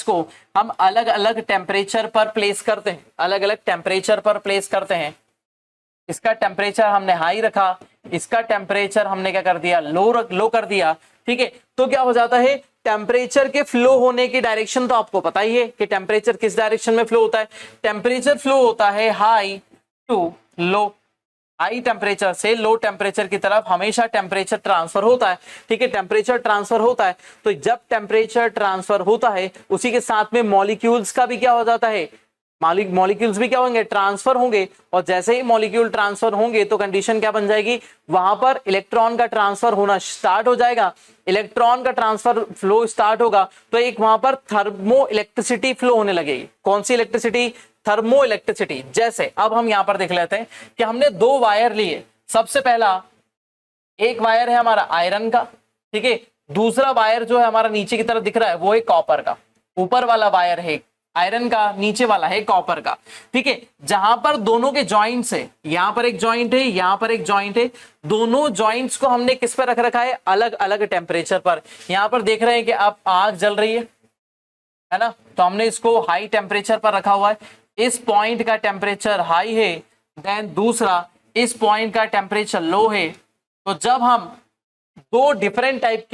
को हम अलग अलग टेम्परेचर पर प्लेस करते हैं, अलग अलग टेम्परेचर पर प्लेस करते हैं। इसका टेम्परेचर हमने हाई रखा, इसका टेम्परेचर हमने क्या कर दिया, लो कर दिया, ठीक है। तो क्या हो जाता है, टेम्परेचर के फ्लो होने की डायरेक्शन तो आपको पता ही है कि टेम्परेचर किस डायरेक्शन में फ्लो होता है, टेम्परेचर फ्लो होता है high to low, high temperature से लो टेम्परेचर की तरफ हमेशा टेम्परेचर ट्रांसफर होता है, ठीक है। टेम्परेचर ट्रांसफर होता है, तो जब टेम्परेचर ट्रांसफर होता है उसी के साथ में मॉलिक्यूल्स का भी क्या हो जाता है, मॉलिक्यूल्स भी क्या होंगे, ट्रांसफर होंगे, और जैसे ही मॉलिक्यूल ट्रांसफर होंगे तो कंडीशन क्या बन जाएगी, वहां पर इलेक्ट्रॉन का ट्रांसफर होना स्टार्ट हो जाएगा। इलेक्ट्रॉन का ट्रांसफर फ्लो स्टार्ट होगा तो एक वहां पर थर्मो इलेक्ट्रिसिटी फ्लो होने लगेगी। कौन सी इलेक्ट्रिसिटी, थर्मो इलेक्ट्रिसिटी। जैसे अब हम यहां पर देख लेते हैं कि हमने दो वायर लिए, सबसे पहला एक वायर है हमारा आयरन का, ठीक है, दूसरा वायर जो है हमारा नीचे की तरफ दिख रहा है वो है कॉपर का। ऊपर वाला वायर है आयरन का, नीचे वाला है कॉपर का, ठीक है। जहां पर दोनों के जॉइंट्स है, यहां पर एक जॉइंट है, यहां पर एक जॉइंट है, दोनों जॉइंट्स को हमने किस पर रख रखा है, अलग अलग टेम्परेचर पर। यहां पर देख रहे हैं कि अब आग जल रही है ना, तो हमने इसको हाई टेम्परेचर पर रखा हुआ है। इस पॉइंट का टेम्परेचर हाई है, देन दूसरा इस पॉइंट का टेम्परेचर लो है। तो जब हम दो डिफरेंट टाइप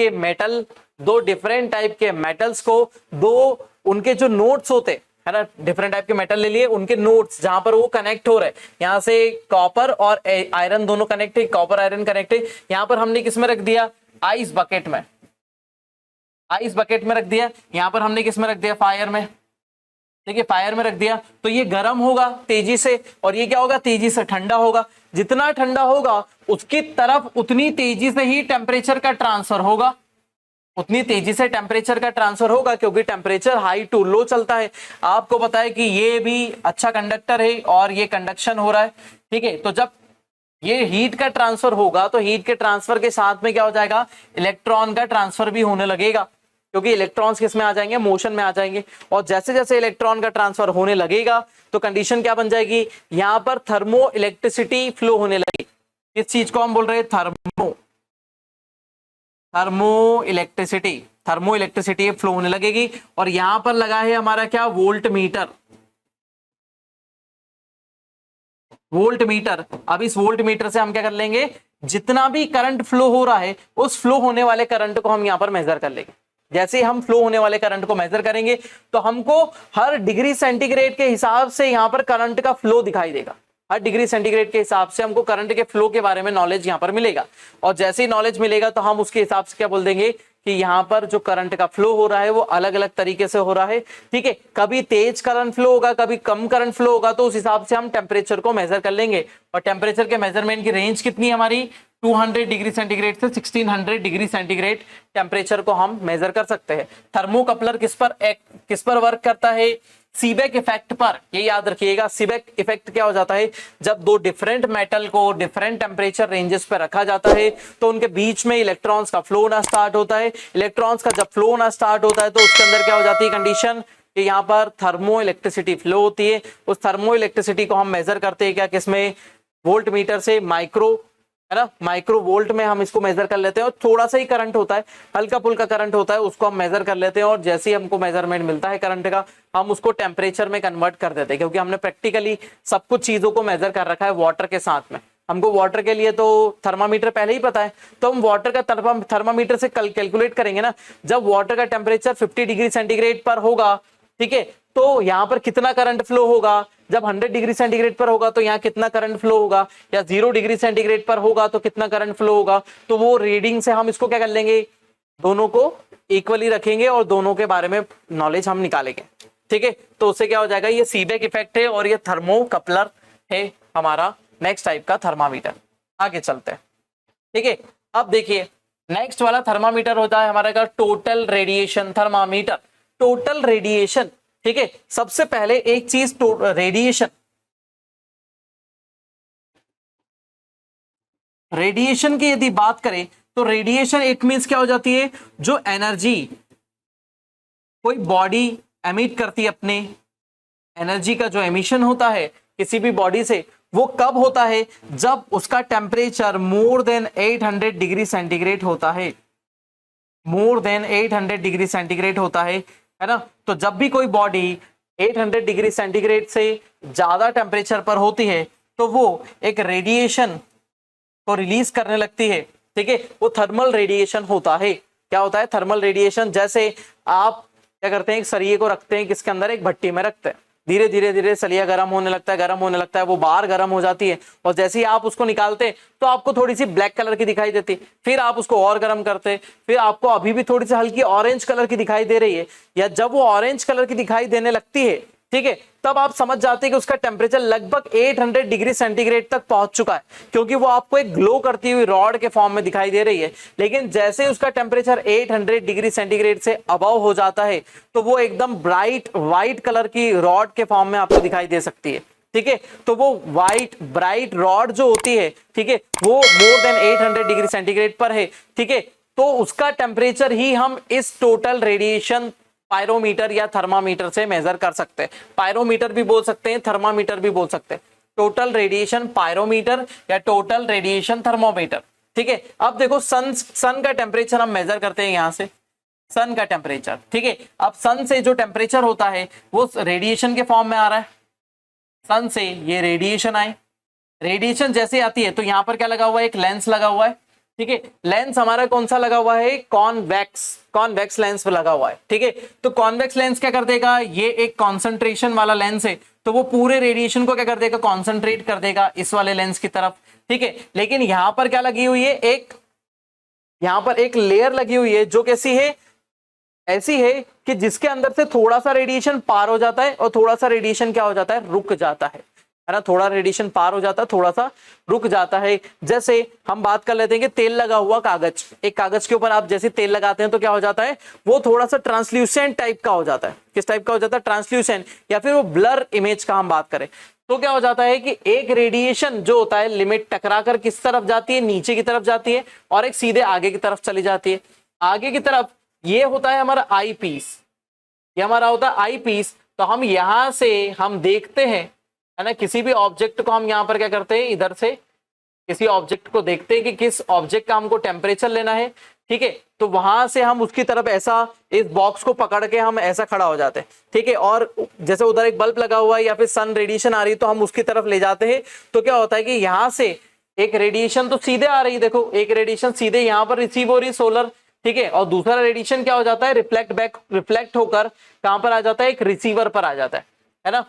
के मेटल्स को, दो उनके जो नोड्स होते है ना, डिफरेंट टाइप के मेटल ले लिए, उनके नोड्स जहां पर वो कनेक्ट हो रहे हैं, यहां से कॉपर और आयरन दोनों कनेक्ट है, कॉपर आयरन कनेक्ट है। यहां पर हमने किस में रख दिया, आइस बकेट में, आइस बकेट में रख दिया। यहां पर हमने किस में रख दिया, फायर में, देखिए फायर में रख दिया। तो ये गर्म होगा तेजी से, और ये क्या होगा, तेजी से ठंडा होगा। जितना ठंडा होगा उसकी तरफ उतनी तेजी से ही टेम्परेचर का ट्रांसफर होगा, उतनी तेजी से टेम्परेचर का ट्रांसफर होगा, क्योंकि टेम्परेचर हाई टू लो चलता है। आपको पता है कि ये भी अच्छा कंडक्टर है और ये कंडक्शन हो रहा है, ठीक है। तो जब ये हीट का ट्रांसफर होगा तो हीट के ट्रांसफर के साथ में क्या हो जाएगा, इलेक्ट्रॉन का ट्रांसफर भी होने लगेगा, क्योंकि इलेक्ट्रॉन्स किस में आ जाएंगे, मोशन में आ जाएंगे। और जैसे जैसे इलेक्ट्रॉन का ट्रांसफर होने लगेगा तो कंडीशन क्या बन जाएगी, यहां पर थर्मो इलेक्ट्रिसिटी फ्लो होने लगेगी। इस चीज को हम बोल रहे हैं थर्मो इलेक्ट्रिसिटी फ्लो होने लगेगी। और यहां पर लगा है हमारा क्या, वोल्ट मीटर। अब इस वोल्ट मीटर से हम क्या कर लेंगे, जितना भी करंट फ्लो हो रहा है उस फ्लो होने वाले करंट को हम यहां पर मेजर कर लेंगे। जैसे ही हम फ्लो होने वाले करंट को मेजर करेंगे तो हमको हर डिग्री सेंटीग्रेड के हिसाब से यहां पर करंट का फ्लो दिखाई देगा। हर डिग्री सेंटीग्रेड के हिसाब से हमको करंट के फ्लो के बारे में नॉलेज यहां पर मिलेगा। और जैसे ही नॉलेज मिलेगा तो हम उसके हिसाब से क्या बोल देंगे कि यहां पर जो करंट का फ्लो हो रहा है वो अलग अलग तरीके से हो रहा है, ठीक है। कभी तेज करंट फ्लो होगा, कभी कम करंट फ्लो होगा, तो उस हिसाब से हम टेम्परेचर को मेजर कर लेंगे। और टेम्परेचर के मेजरमेंट की रेंज कितनी है हमारी, 200 डिग्री सेंटीग्रेड से 1600 डिग्री सेंटीग्रेड टेम्परेचर को हम मेजर कर सकते हैं। थर्मोकपलर किस पर वर्क करता है, सीबेक इफेक्ट पर। ये याद रखिएगा, सीबेक इफेक्ट क्या हो जाता है, जब दो डिफरेंट मेटल को डिफरेंट टेम्परेचर रेंजेस पर रखा जाता है तो उनके बीच में इलेक्ट्रॉन्स का फ्लो होना स्टार्ट होता है। इलेक्ट्रॉन्स का जब फ्लो होना स्टार्ट होता है तो उसके अंदर क्या हो जाती है कंडीशन, कि यहाँ पर थर्मो इलेक्ट्रिसिटी फ्लो होती है। उस थर्मो इलेक्ट्रिसिटी को हम मेजर करते हैं क्या, किसमें, वोल्ट मीटर से, माइक्रो है ना, माइक्रो वोल्ट में हम इसको मेजर कर लेते हैं। और थोड़ा सा ही करंट होता है, हल्का फुल्का करंट होता है, उसको हम मेजर कर लेते हैं। और जैसे ही हमको मेजरमेंट मिलता है करंट का, हम उसको टेम्परेचर में कन्वर्ट कर देते हैं, क्योंकि हमने प्रैक्टिकली सब कुछ चीजों को मेजर कर रखा है वाटर के साथ में। हमको वाटर के लिए तो थर्मामीटर पहले ही पता है, तो हम वाटर का थर्मामीटर से कैलकुलेट करेंगे ना। जब वाटर का टेम्परेचर 50 डिग्री सेंटीग्रेड पर होगा, ठीक है, तो यहाँ पर कितना करंट फ्लो होगा, जब 100 डिग्री सेंटीग्रेड पर होगा तो यहाँ कितना करंट फ्लो होगा, या 0 डिग्री सेंटीग्रेड पर होगा तो कितना करंट फ्लो होगा। तो वो रीडिंग से हम इसको क्या कर लेंगे, दोनों को इक्वली रखेंगे और दोनों के बारे में नॉलेज हम निकालेंगे, ठीक है। तो उससे क्या हो जाएगा, ये सीबेक इफेक्ट है और ये थर्मोकपलर है हमारा नेक्स्ट टाइप का थर्मामीटर। आगे चलते हैं, ठीक है। अब देखिए नेक्स्ट वाला थर्मामीटर होता है हमारे का total radiation thermometer. Total radiation, ठीक है। सबसे पहले एक चीज, रेडिएशन की यदि बात करें तो रेडिएशन इट मींस क्या हो जाती है, जो एनर्जी कोई बॉडी एमिट करती है, अपने एनर्जी का जो एमिशन होता है किसी भी बॉडी से, वो कब होता है, जब उसका temperature more than 800 degree centigrade होता है, मोर देन 800 डिग्री सेंटीग्रेड होता है ना। तो जब भी कोई बॉडी 800 डिग्री सेंटीग्रेड से ज्यादा टेम्परेचर पर होती है तो वो एक रेडिएशन को रिलीज करने लगती है, ठीक है। वो थर्मल रेडिएशन होता है। क्या होता है, थर्मल रेडिएशन। जैसे आप क्या करते हैं, एक सरिये को रखते हैं किसके अंदर, एक भट्टी में रखते हैं, धीरे धीरे सरिया गर्म होने लगता है, वो बार गर्म हो जाती है, और जैसे ही आप उसको निकालते हैं तो आपको थोड़ी सी ब्लैक कलर की दिखाई देती है। फिर आप उसको और गर्म करते हैं, फिर आपको अभी भी थोड़ी सी हल्की ऑरेंज कलर की दिखाई दे रही है, या जब वो ऑरेंज कलर की दिखाई देने लगती है, ठीक है, तब आप समझ जाते हैं कि उसका टेम्परेचर लगभग 800 डिग्री सेंटीग्रेड तक पहुंच चुका है, क्योंकि वो आपको एक ग्लो करती हुई रॉड के फॉर्म में दिखाई दे रही है। लेकिन जैसे उसका टेम्परेचर 800 डिग्री सेंटीग्रेड से अबव हो जाता है तो वो एकदम ब्राइट व्हाइट कलर की रॉड के फॉर्म में आपको दिखाई दे सकती है। ठीक है, तो वो व्हाइट ब्राइट रॉड जो होती है, ठीक है, वो मोर देन 800 डिग्री सेंटीग्रेड पर है। ठीक है, तो उसका टेम्परेचर ही हम इस टोटल रेडिएशन पायरोमीटर या थर्मामीटर से मेजर कर सकते हैं। पायरोमीटर भी बोल सकते हैं, थर्मामीटर भी बोल सकते हैं। टोटल रेडिएशन पायरोमीटर या टोटल रेडिएशन थर्मोमीटर। ठीक है, अब देखो सन का टेम्परेचर हम मेजर करते हैं यहां से, सन का टेम्परेचर। ठीक है, अब सन से जो टेम्परेचर होता है वो रेडिएशन के फॉर्म में आ रहा है। सन से ये रेडिएशन आए, रेडिएशन जैसे आती है तो यहां पर क्या लगा हुआ है, एक लेंस लगा हुआ है। ठीक है, लेंस हमारा कौन सा लगा हुआ है, कॉन्वेक्स लेंस लगा हुआ है। ठीक है, तो कॉन्वेक्स लेंस क्या कर देगा, ये एक कॉन्सेंट्रेशन वाला लेंस है, तो वो पूरे रेडिएशन को क्या कर देगा, कॉन्सेंट्रेट कर देगा इस वाले लेंस की तरफ। ठीक है, लेकिन यहां पर क्या लगी हुई है, यहां पर एक लेयर लगी हुई है जो कैसी है, ऐसी है कि जिसके अंदर से थोड़ा सा रेडिएशन पार हो जाता है और थोड़ा सा रेडिएशन क्या हो जाता है, रुक जाता है ना। थोड़ा रेडिएशन पार हो जाता है, थोड़ा सा रुक जाता है। जैसे हम बात कर लेते हैं कि तेल लगा हुआ कागज, एक कागज के ऊपर आप जैसे तेल लगाते हैं तो क्या हो जाता है, वो थोड़ा सा ट्रांसल्यूसेंट टाइप का हो जाता है। किस टाइप का हो जाता है, ट्रांसल्यूसेंट, या फिर वो ब्लर इमेज का हम बात करें तो क्या हो जाता है कि एक रेडिएशन जो होता है लिमिट टकरा कर किस तरफ जाती है, नीचे की तरफ जाती है, और एक सीधे आगे की तरफ चली जाती है। आगे की तरफ ये होता है हमारा आई पीस, ये हमारा होता है आई पीस। तो हम यहां से हम देखते हैं, है ना, किसी भी ऑब्जेक्ट को हम यहां पर क्या करते हैं, इधर से किसी ऑब्जेक्ट को देखते हैं कि किस ऑब्जेक्ट का हमको टेम्परेचर लेना है। ठीक है, तो वहां से हम उसकी तरफ ऐसा इस बॉक्स को पकड़ के हम ऐसा खड़ा हो जाते हैं। ठीक है, और जैसे उधर एक बल्ब लगा हुआ है या फिर सन रेडिएशन आ रही है तो हम उसकी तरफ ले जाते हैं। तो क्या होता है कि यहां से एक रेडिएशन तो सीधे आ रही है, देखो एक रेडिएशन सीधे यहाँ पर रिसीव हो रही है सोलर। ठीक है, और दूसरा रेडिएशन क्या हो जाता है, रिफ्लेक्ट होकर कहां पर आ जाता है, एक रिसीवर पर आ जाता है ना।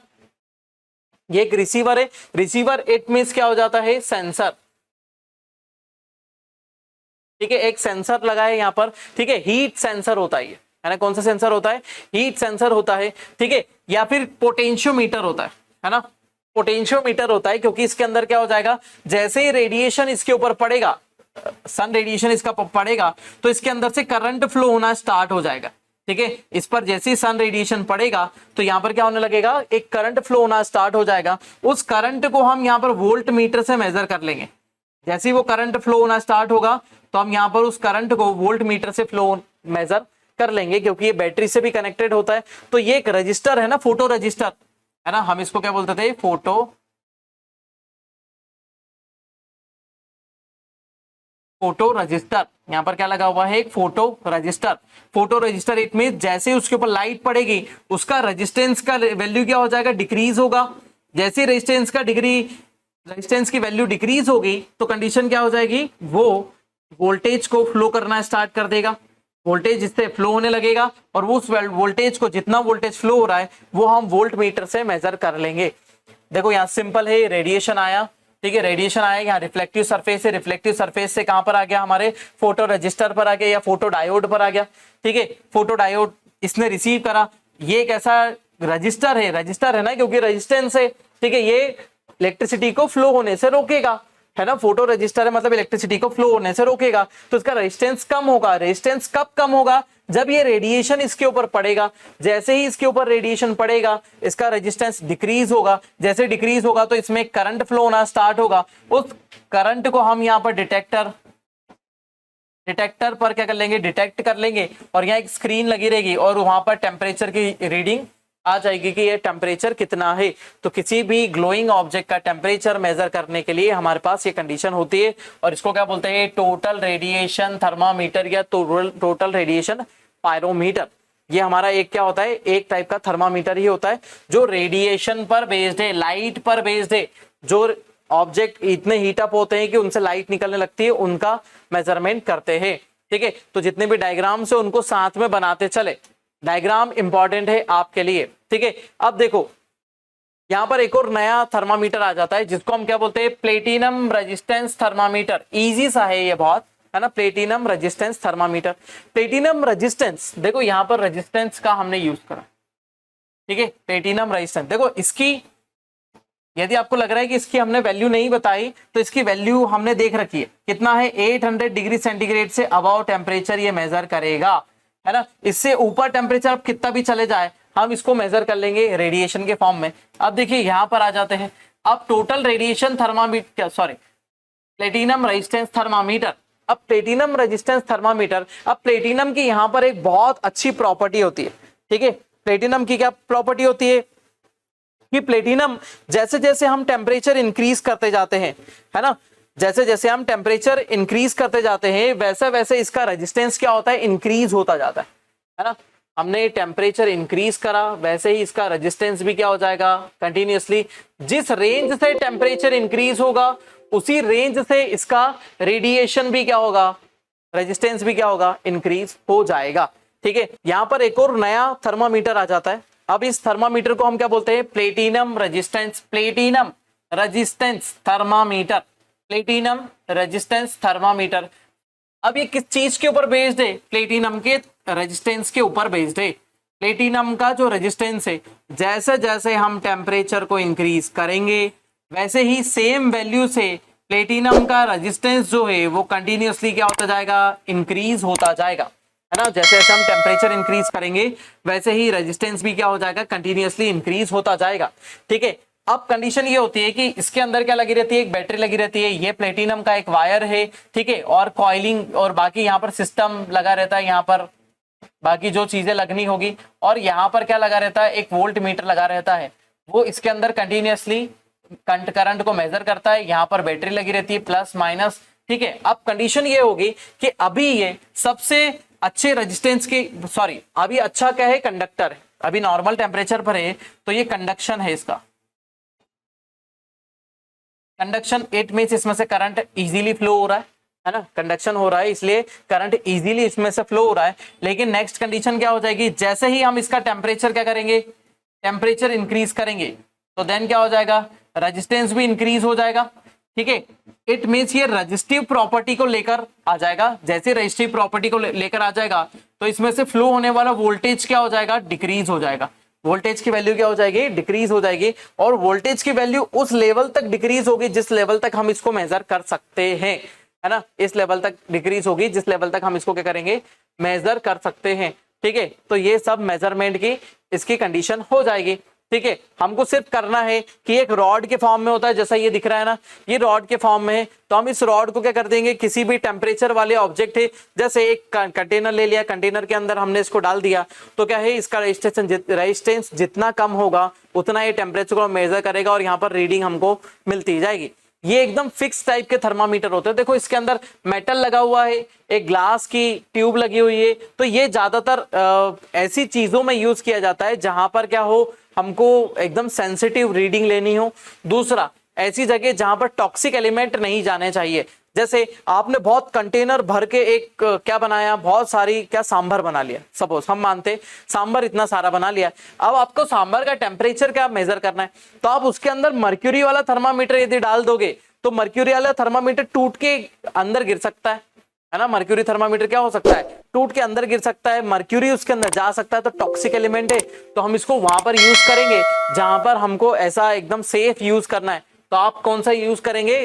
ये एक रिसीवर है, रिसीवर इट मींस क्या हो जाता है, सेंसर। ठीक है, एक सेंसर लगा है यहां पर। ठीक है, हीट सेंसर होता है है ना, कौन सा सेंसर होता है, हीट सेंसर होता है। ठीक है, या फिर पोटेंशियोमीटर होता है ना, पोटेंशियोमीटर होता है, क्योंकि इसके अंदर क्या हो जाएगा, जैसे ही रेडिएशन इसके ऊपर पड़ेगा, सन रेडिएशन इसका पड़ेगा तो इसके अंदर से करंट फ्लो होना स्टार्ट हो जाएगा। ठीक है, इस पर जैसे ही सन रेडिएशन पड़ेगा तो यहाँ पर क्या होने लगेगा, एक करंट फ्लो होना स्टार्ट हो जाएगा। उस करंट को हम यहाँ पर वोल्ट मीटर से मेजर कर लेंगे। जैसे ही वो करंट फ्लो होना स्टार्ट होगा तो हम यहाँ पर उस करंट को वोल्ट मीटर से फ्लो मेजर कर लेंगे, क्योंकि ये बैटरी से भी कनेक्टेड होता है। तो ये एक रजिस्टर है ना, फोटो रजिस्टर, है ना, हम इसको क्या बोलते थे, फोटो रजिस्टर। यहाँ पर क्या लगा हुआ है, एक photo register. Photo register it means जैसे उसके ऊपर लाइट पड़ेगी उसका रेजिस्टेंस का वैल्यू क्या हो जाएगा, डिक्रीज होगा। जैसे रेजिस्टेंस की वैल्यू डिक्रीज होगी तो कंडीशन क्या हो जाएगी, वो वोल्टेज को फ्लो करना स्टार्ट कर देगा, वोल्टेज इससे फ्लो होने लगेगा, और वो उस वोल्टेज को, जितना वोल्टेज फ्लो हो रहा है वो हम वोल्ट मीटर से मेजर कर लेंगे। देखो यहाँ सिंपल है, रेडिएशन आया। ठीक है, रेडिएशन आया, यहाँ रिफ्लेक्टिव सरफेस है, रिफ्लेक्टिव सरफेस से कहां पर आ गया, हमारे फोटो रजिस्टर पर आ गया या फोटो डायोड पर आ गया। ठीक है, फोटो डायोड इसने रिसीव करा, ये एक ऐसा रजिस्टर है ना, क्योंकि रेजिस्टेंस है। ठीक है, ये इलेक्ट्रिसिटी को फ्लो होने से रोकेगा, है ना, फोटो रजिस्टर है मतलब इलेक्ट्रिसिटी को फ्लो होने से रोकेगा। तो इसका रेजिस्टेंस कम होगा। रेजिस्टेंस कब कम होगा, जब ये रेडिएशन इसके ऊपर पड़ेगा। जैसे ही इसके ऊपर रेडिएशन पड़ेगा इसका रेजिस्टेंस डिक्रीज होगा। जैसे डिक्रीज होगा तो इसमें करंट फ्लो होना स्टार्ट होगा। उस करंट को हम यहाँ पर डिटेक्टर पर क्या कर लेंगे, डिटेक्ट कर लेंगे, और यहाँ एक स्क्रीन लगी रहेगी और वहां पर टेम्परेचर की रीडिंग आ जाएगी कि ये टेम्परेचर कितना है। तो किसी भी ग्लोइंग ऑब्जेक्ट का टेम्परेचर मेजर करने के लिए हमारे पास ये कंडीशन होती है, और इसको क्या बोलते हैं, टोटल रेडिएशन थर्मामीटर या टोटल रेडिएशन पायरोमीटर। ये हमारा एक क्या होता है, एक टाइप का थर्मामीटर ही होता है जो रेडिएशन पर बेस्ड है, लाइट पर बेस्ड है। जो ऑब्जेक्ट इतने हीटअप होते हैं कि उनसे लाइट निकलने लगती है, उनका मेजरमेंट करते हैं। ठीक है, तो जितने भी डायग्राम्स है उनको साथ में बनाते चले, डायग्राम इंपॉर्टेंट है आपके लिए। ठीक है, अब देखो यहां पर एक और नया थर्मामीटर आ जाता है जिसको हम क्या बोलते हैं, प्लेटिनम रेजिस्टेंस थर्मामीटर। इजी सा है ये बहुत, है ना, platinum resistance thermometer. Platinum resistance, देखो यहां पर रेजिस्टेंस का हमने यूज करा, ठीक है, प्लेटिनम रेजिस्टेंस। देखो इसकी यदि आपको लग रहा है कि इसकी हमने वैल्यू नहीं बताई तो इसकी वैल्यू हमने देख रखी है, कितना है 800 डिग्री सेंटीग्रेड से अबव टेम्परेचर ये मेजर करेगा, है ना। इससे ऊपर टेम्परेचर अब कितना भी चले जाए हम इसको मेजर कर लेंगे रेडिएशन के फॉर्म में। अब देखिए यहां पर आ जाते हैं, अब total radiation thermometer, sorry platinum resistance thermometer. अब प्लेटिनम रेजिस्टेंस थर्मामीटर, अब प्लेटिनम की यहां पर एक बहुत अच्छी प्रॉपर्टी होती है, ठीक है। प्लेटिनम की क्या प्रॉपर्टी होती है कि प्लेटिनम जैसे जैसे हम टेम्परेचर इंक्रीज करते जाते हैं, है ना, जैसे जैसे हम टेम्परेचर इंक्रीज करते जाते हैं वैसे वैसे इसका रेजिस्टेंस क्या होता है, इंक्रीज होता जाता है ना। हमने टेम्परेचर इंक्रीज करा वैसे ही इसका रेजिस्टेंस भी क्या हो जाएगा, कंटिन्यूअसली जिस रेंज से टेम्परेचर इंक्रीज होगा उसी रेंज से इसका रेडिएशन भी क्या होगा, रेजिस्टेंस भी क्या होगा, इंक्रीज हो जाएगा, ठीक है। यहां पर एक और नया थर्मामीटर आ जाता है। अब इस थर्मामीटर को हम क्या बोलते हैं, platinum resistance, platinum resistance thermometer, platinum resistance thermometer. अब ये किस चीज के ऊपर बेस्ड है, प्लेटिनम के रेजिस्टेंस के ऊपर बेस्ड है। प्लेटिनम का जो रेजिस्टेंस है जैसे जैसे हम टेम्परेचर को इंक्रीज करेंगे वैसे ही सेम वैल्यू से प्लेटिनम का रेजिस्टेंस जो है वो कंटिन्यूअसली क्या होता जाएगा, इंक्रीज होता जाएगा, है ना। जैसे जैसे हम टेम्परेचर इंक्रीज करेंगे वैसे ही रेजिस्टेंस भी क्या हो जाएगा, कंटिन्यूअसली इंक्रीज होता जाएगा, ठीक है। अब कंडीशन ये होती है कि इसके अंदर क्या लगी रहती है, एक बैटरी लगी रहती है, ये प्लेटिनम का एक वायर है, ठीक है, और कॉइलिंग और बाकी यहाँ पर सिस्टम लगा रहता है, यहाँ पर बाकी जो चीजें लगनी होगी, और यहाँ पर क्या लगा रहता है, एक वोल्ट मीटर लगा रहता है, वो इसके अंदर कंटिन्यूअसली करंट को मेजर करता है। यहाँ पर बैटरी लगी रहती है प्लस माइनस, ठीक है। अब कंडीशन ये होगी कि अभी ये सबसे अच्छे रेजिस्टेंस के, सॉरी अभी अच्छा क्या है, कंडक्टर है, अभी नॉर्मल टेम्परेचर पर है तो ये कंडक्शन है इसका, कंडक्शन, इट मींस इसमें से करंट इजीली फ्लो हो रहा है ना, कंडक्शन हो रहा है इसलिए करंट इजीली इसमें से फ्लो हो रहा है। लेकिन नेक्स्ट कंडीशन क्या हो जाएगी, जैसे ही हम इसका टेम्परेचर क्या करेंगे, टेम्परेचर इंक्रीज करेंगे तो देन क्या हो जाएगा, रेजिस्टेंस भी इंक्रीज हो जाएगा, ठीक है। इट मींस ये रेजिस्टिव प्रॉपर्टी को लेकर आ जाएगा, जैसे रेजिस्टिव प्रॉपर्टी को लेकर आ जाएगा तो इसमें से फ्लो होने वाला वोल्टेज क्या हो जाएगा, डिक्रीज हो जाएगा, वोल्टेज की वैल्यू क्या हो जाएगी, डिक्रीज हो जाएगी, और वोल्टेज की वैल्यू उस लेवल तक डिक्रीज होगी जिस लेवल तक हम इसको मेजर कर सकते हैं, है ना, इस लेवल तक डिक्रीज होगी जिस लेवल तक हम इसको क्या करेंगे, मेजर कर सकते हैं, ठीक है। तो ये सब मेजरमेंट की इसकी कंडीशन हो जाएगी, ठीक है। हमको सिर्फ करना है कि एक रॉड के फॉर्म में होता है, जैसा ये दिख रहा है ना, ये रॉड के फॉर्म में है, तो हम इस रॉड को क्या कर देंगे, किसी भी टेम्परेचर वाले ऑब्जेक्ट है, जैसे एक कंटेनर ले लिया, कंटेनर के अंदर हमने इसको डाल दिया, तो क्या है, इसका रेजिस्टेंस जितना कम होगा उतना ये टेम्परेचर को मेजर करेगा और यहाँ पर रीडिंग हमको मिलती जाएगी। ये एकदम फिक्स टाइप के थर्मामीटर होते हैं। देखो इसके अंदर मेटल लगा हुआ है, एक ग्लास की ट्यूब लगी हुई है, तो ये ज्यादातर ऐसी चीजों में यूज किया जाता है जहां पर क्या हो, हमको एकदम सेंसिटिव रीडिंग लेनी हो। दूसरा, ऐसी जगह जहां पर टॉक्सिक एलिमेंट नहीं जाने चाहिए, जैसे आपने बहुत कंटेनर भर के एक क्या बनाया, बहुत सारी क्या सांभर बना लिया, सपोज हम मानते सांभर इतना सारा बना लिया, अब आपको सांभर का टेम्परेचर क्या मेजर करना है, तो आप उसके अंदर मर्क्यूरी वाला थर्मामीटर यदि डाल दोगे तो मर्क्यूरी वाला थर्मामीटर टूट के अंदर गिर सकता है ना, मर्क्यूरी थर्मामीटर क्या हो सकता है, टूट के अंदर गिर सकता है, मर्क्यूरी उसके अंदर जा सकता है, तो टॉक्सिक एलिमेंट है, तो हम इसको वहां पर यूज करेंगे जहां पर हमको ऐसा एकदम सेफ यूज करना है। तो आप कौन सा यूज करेंगे,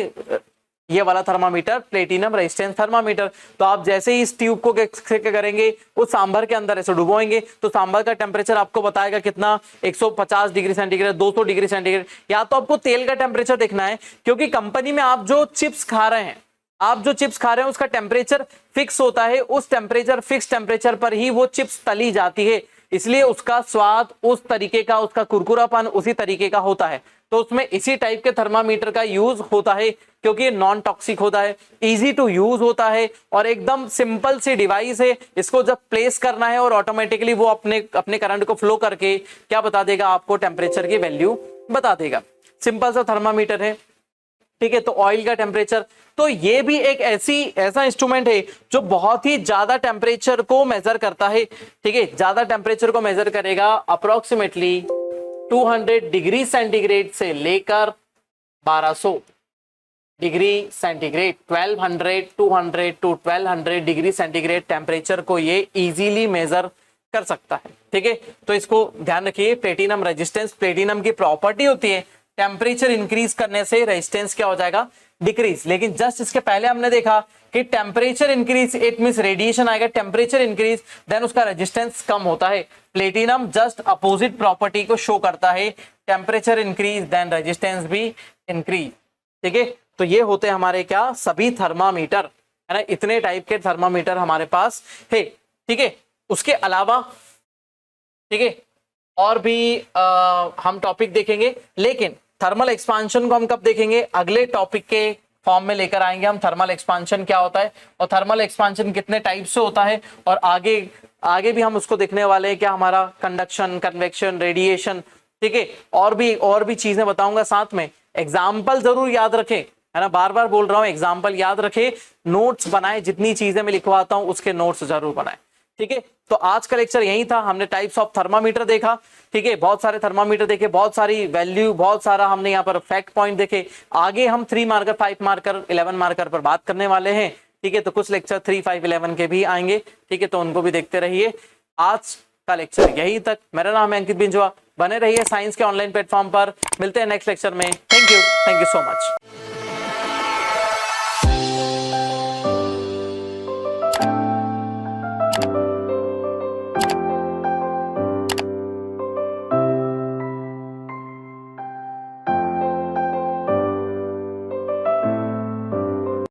ये वाला थर्मामीटर, प्लेटिनम रेजिस्टेंस थर्मामीटर। तो आप जैसे ही इस ट्यूब को क्या करेंगे, उस सांभर के अंदर ऐसे डुबोएंगे तो सांभर का टेम्परेचर आपको बताएगा कितना, 150 डिग्री सेंटीग्रेड, 200 डिग्री सेंटीग्रेड। या तो आपको तेल का टेम्परेचर देखना है, क्योंकि कंपनी में आप जो चिप्स खा रहे हैं, उसका टेम्परेचर फिक्स होता है, उस टेम्परेचर, फिक्स टेम्परेचर पर ही वो चिप्स तली जाती है, इसलिए उसका स्वाद उस तरीके का, उसका कुरकुरापन उसी तरीके का होता है। तो उसमें इसी टाइप के थर्मामीटर का यूज होता है, क्योंकि ये नॉन टॉक्सिक होता है, इजी टू यूज होता है और एकदम सिंपल सी डिवाइस है। इसको जब प्लेस करना है और ऑटोमेटिकली वो अपने करंट को फ्लो करके क्या बता देगा, आपको टेम्परेचर की वैल्यू बता देगा। सिंपल सा थर्मामीटर है, ठीक है। तो ऑयल का टेम्परेचर, तो ये भी एक ऐसा इंस्ट्रूमेंट है जो बहुत ही ज्यादा टेम्परेचर को मेजर करता है, ठीक है। ज्यादा टेम्परेचर को मेजर करेगा, अप्रोक्सीमेटली 200 डिग्री सेंटीग्रेड से लेकर 1200 degree centigrade, 1200 200 to 1200 degree centigrade temperature को ये इजीली मेजर कर सकता है। ठीक है, तो इसको ध्यान रखिए। प्लेटिनम रेजिस्टेंस, प्लेटिनम की प्रॉपर्टी होती है टेम्परेचर इंक्रीज करने से रेजिस्टेंस क्या हो जाएगा, डिक्रीज। लेकिन जस्ट इसके पहले हमने देखा कि temperature increase it means radiation आएगा, टेम्परेचर इंक्रीज देन उसका रेजिस्टेंस कम होता है। प्लेटिनम जस्ट अपोजिट प्रॉपर्टी को शो करता है, टेम्परेचर इंक्रीज देन रेजिस्टेंस भी इंक्रीज। ठीक है, तो ये होते हैं हमारे क्या, सभी थर्मामीटर, है ना। इतने टाइप के थर्मामीटर हमारे पास है। ठीक है, उसके अलावा ठीक है और भी हम टॉपिक देखेंगे, लेकिन थर्मल एक्सपांशन को हम कब देखेंगे, अगले टॉपिक के फॉर्म में लेकर आएंगे हम। थर्मल एक्सपांशन क्या होता है और थर्मल एक्सपांशन कितने टाइप से होता है, और आगे भी हम उसको देखने वाले हैं, क्या हमारा कंडक्शन, कन्वेक्शन, रेडिएशन। ठीक है, और भी चीजें बताऊंगा साथ में। एग्जाम्पल जरूर याद रखें, है ना, बार बार बोल रहा हूं, एग्जाम्पल याद रखें, नोट्स बनाए, जितनी चीजें मैं लिखवाता हूं उसके नोट्स जरूर बनाए। ठीक है, तो आज का लेक्चर यही था। हमने टाइप्स ऑफ थर्मामीटर देखा। ठीक है, बहुत सारे थर्मामीटर देखे, बहुत सारी वैल्यू, बहुत सारा हमने यहाँ पर फैक्ट पॉइंट देखे। आगे हम 3 मार्कर, 5 मार्कर, 11 मार्कर पर बात करने वाले हैं। ठीक है, तो कुछ लेक्चर 3, 5, 11 के भी आएंगे। ठीक है, तो उनको भी देखते रहिए। आज का लेक्चर यही तक। मेरा नाम है अंकित बिंजवा। बने रहिए साइंस के ऑनलाइन प्लेटफॉर्म पर। मिलते हैं नेक्स्ट लेक्चर में। Thank you so much.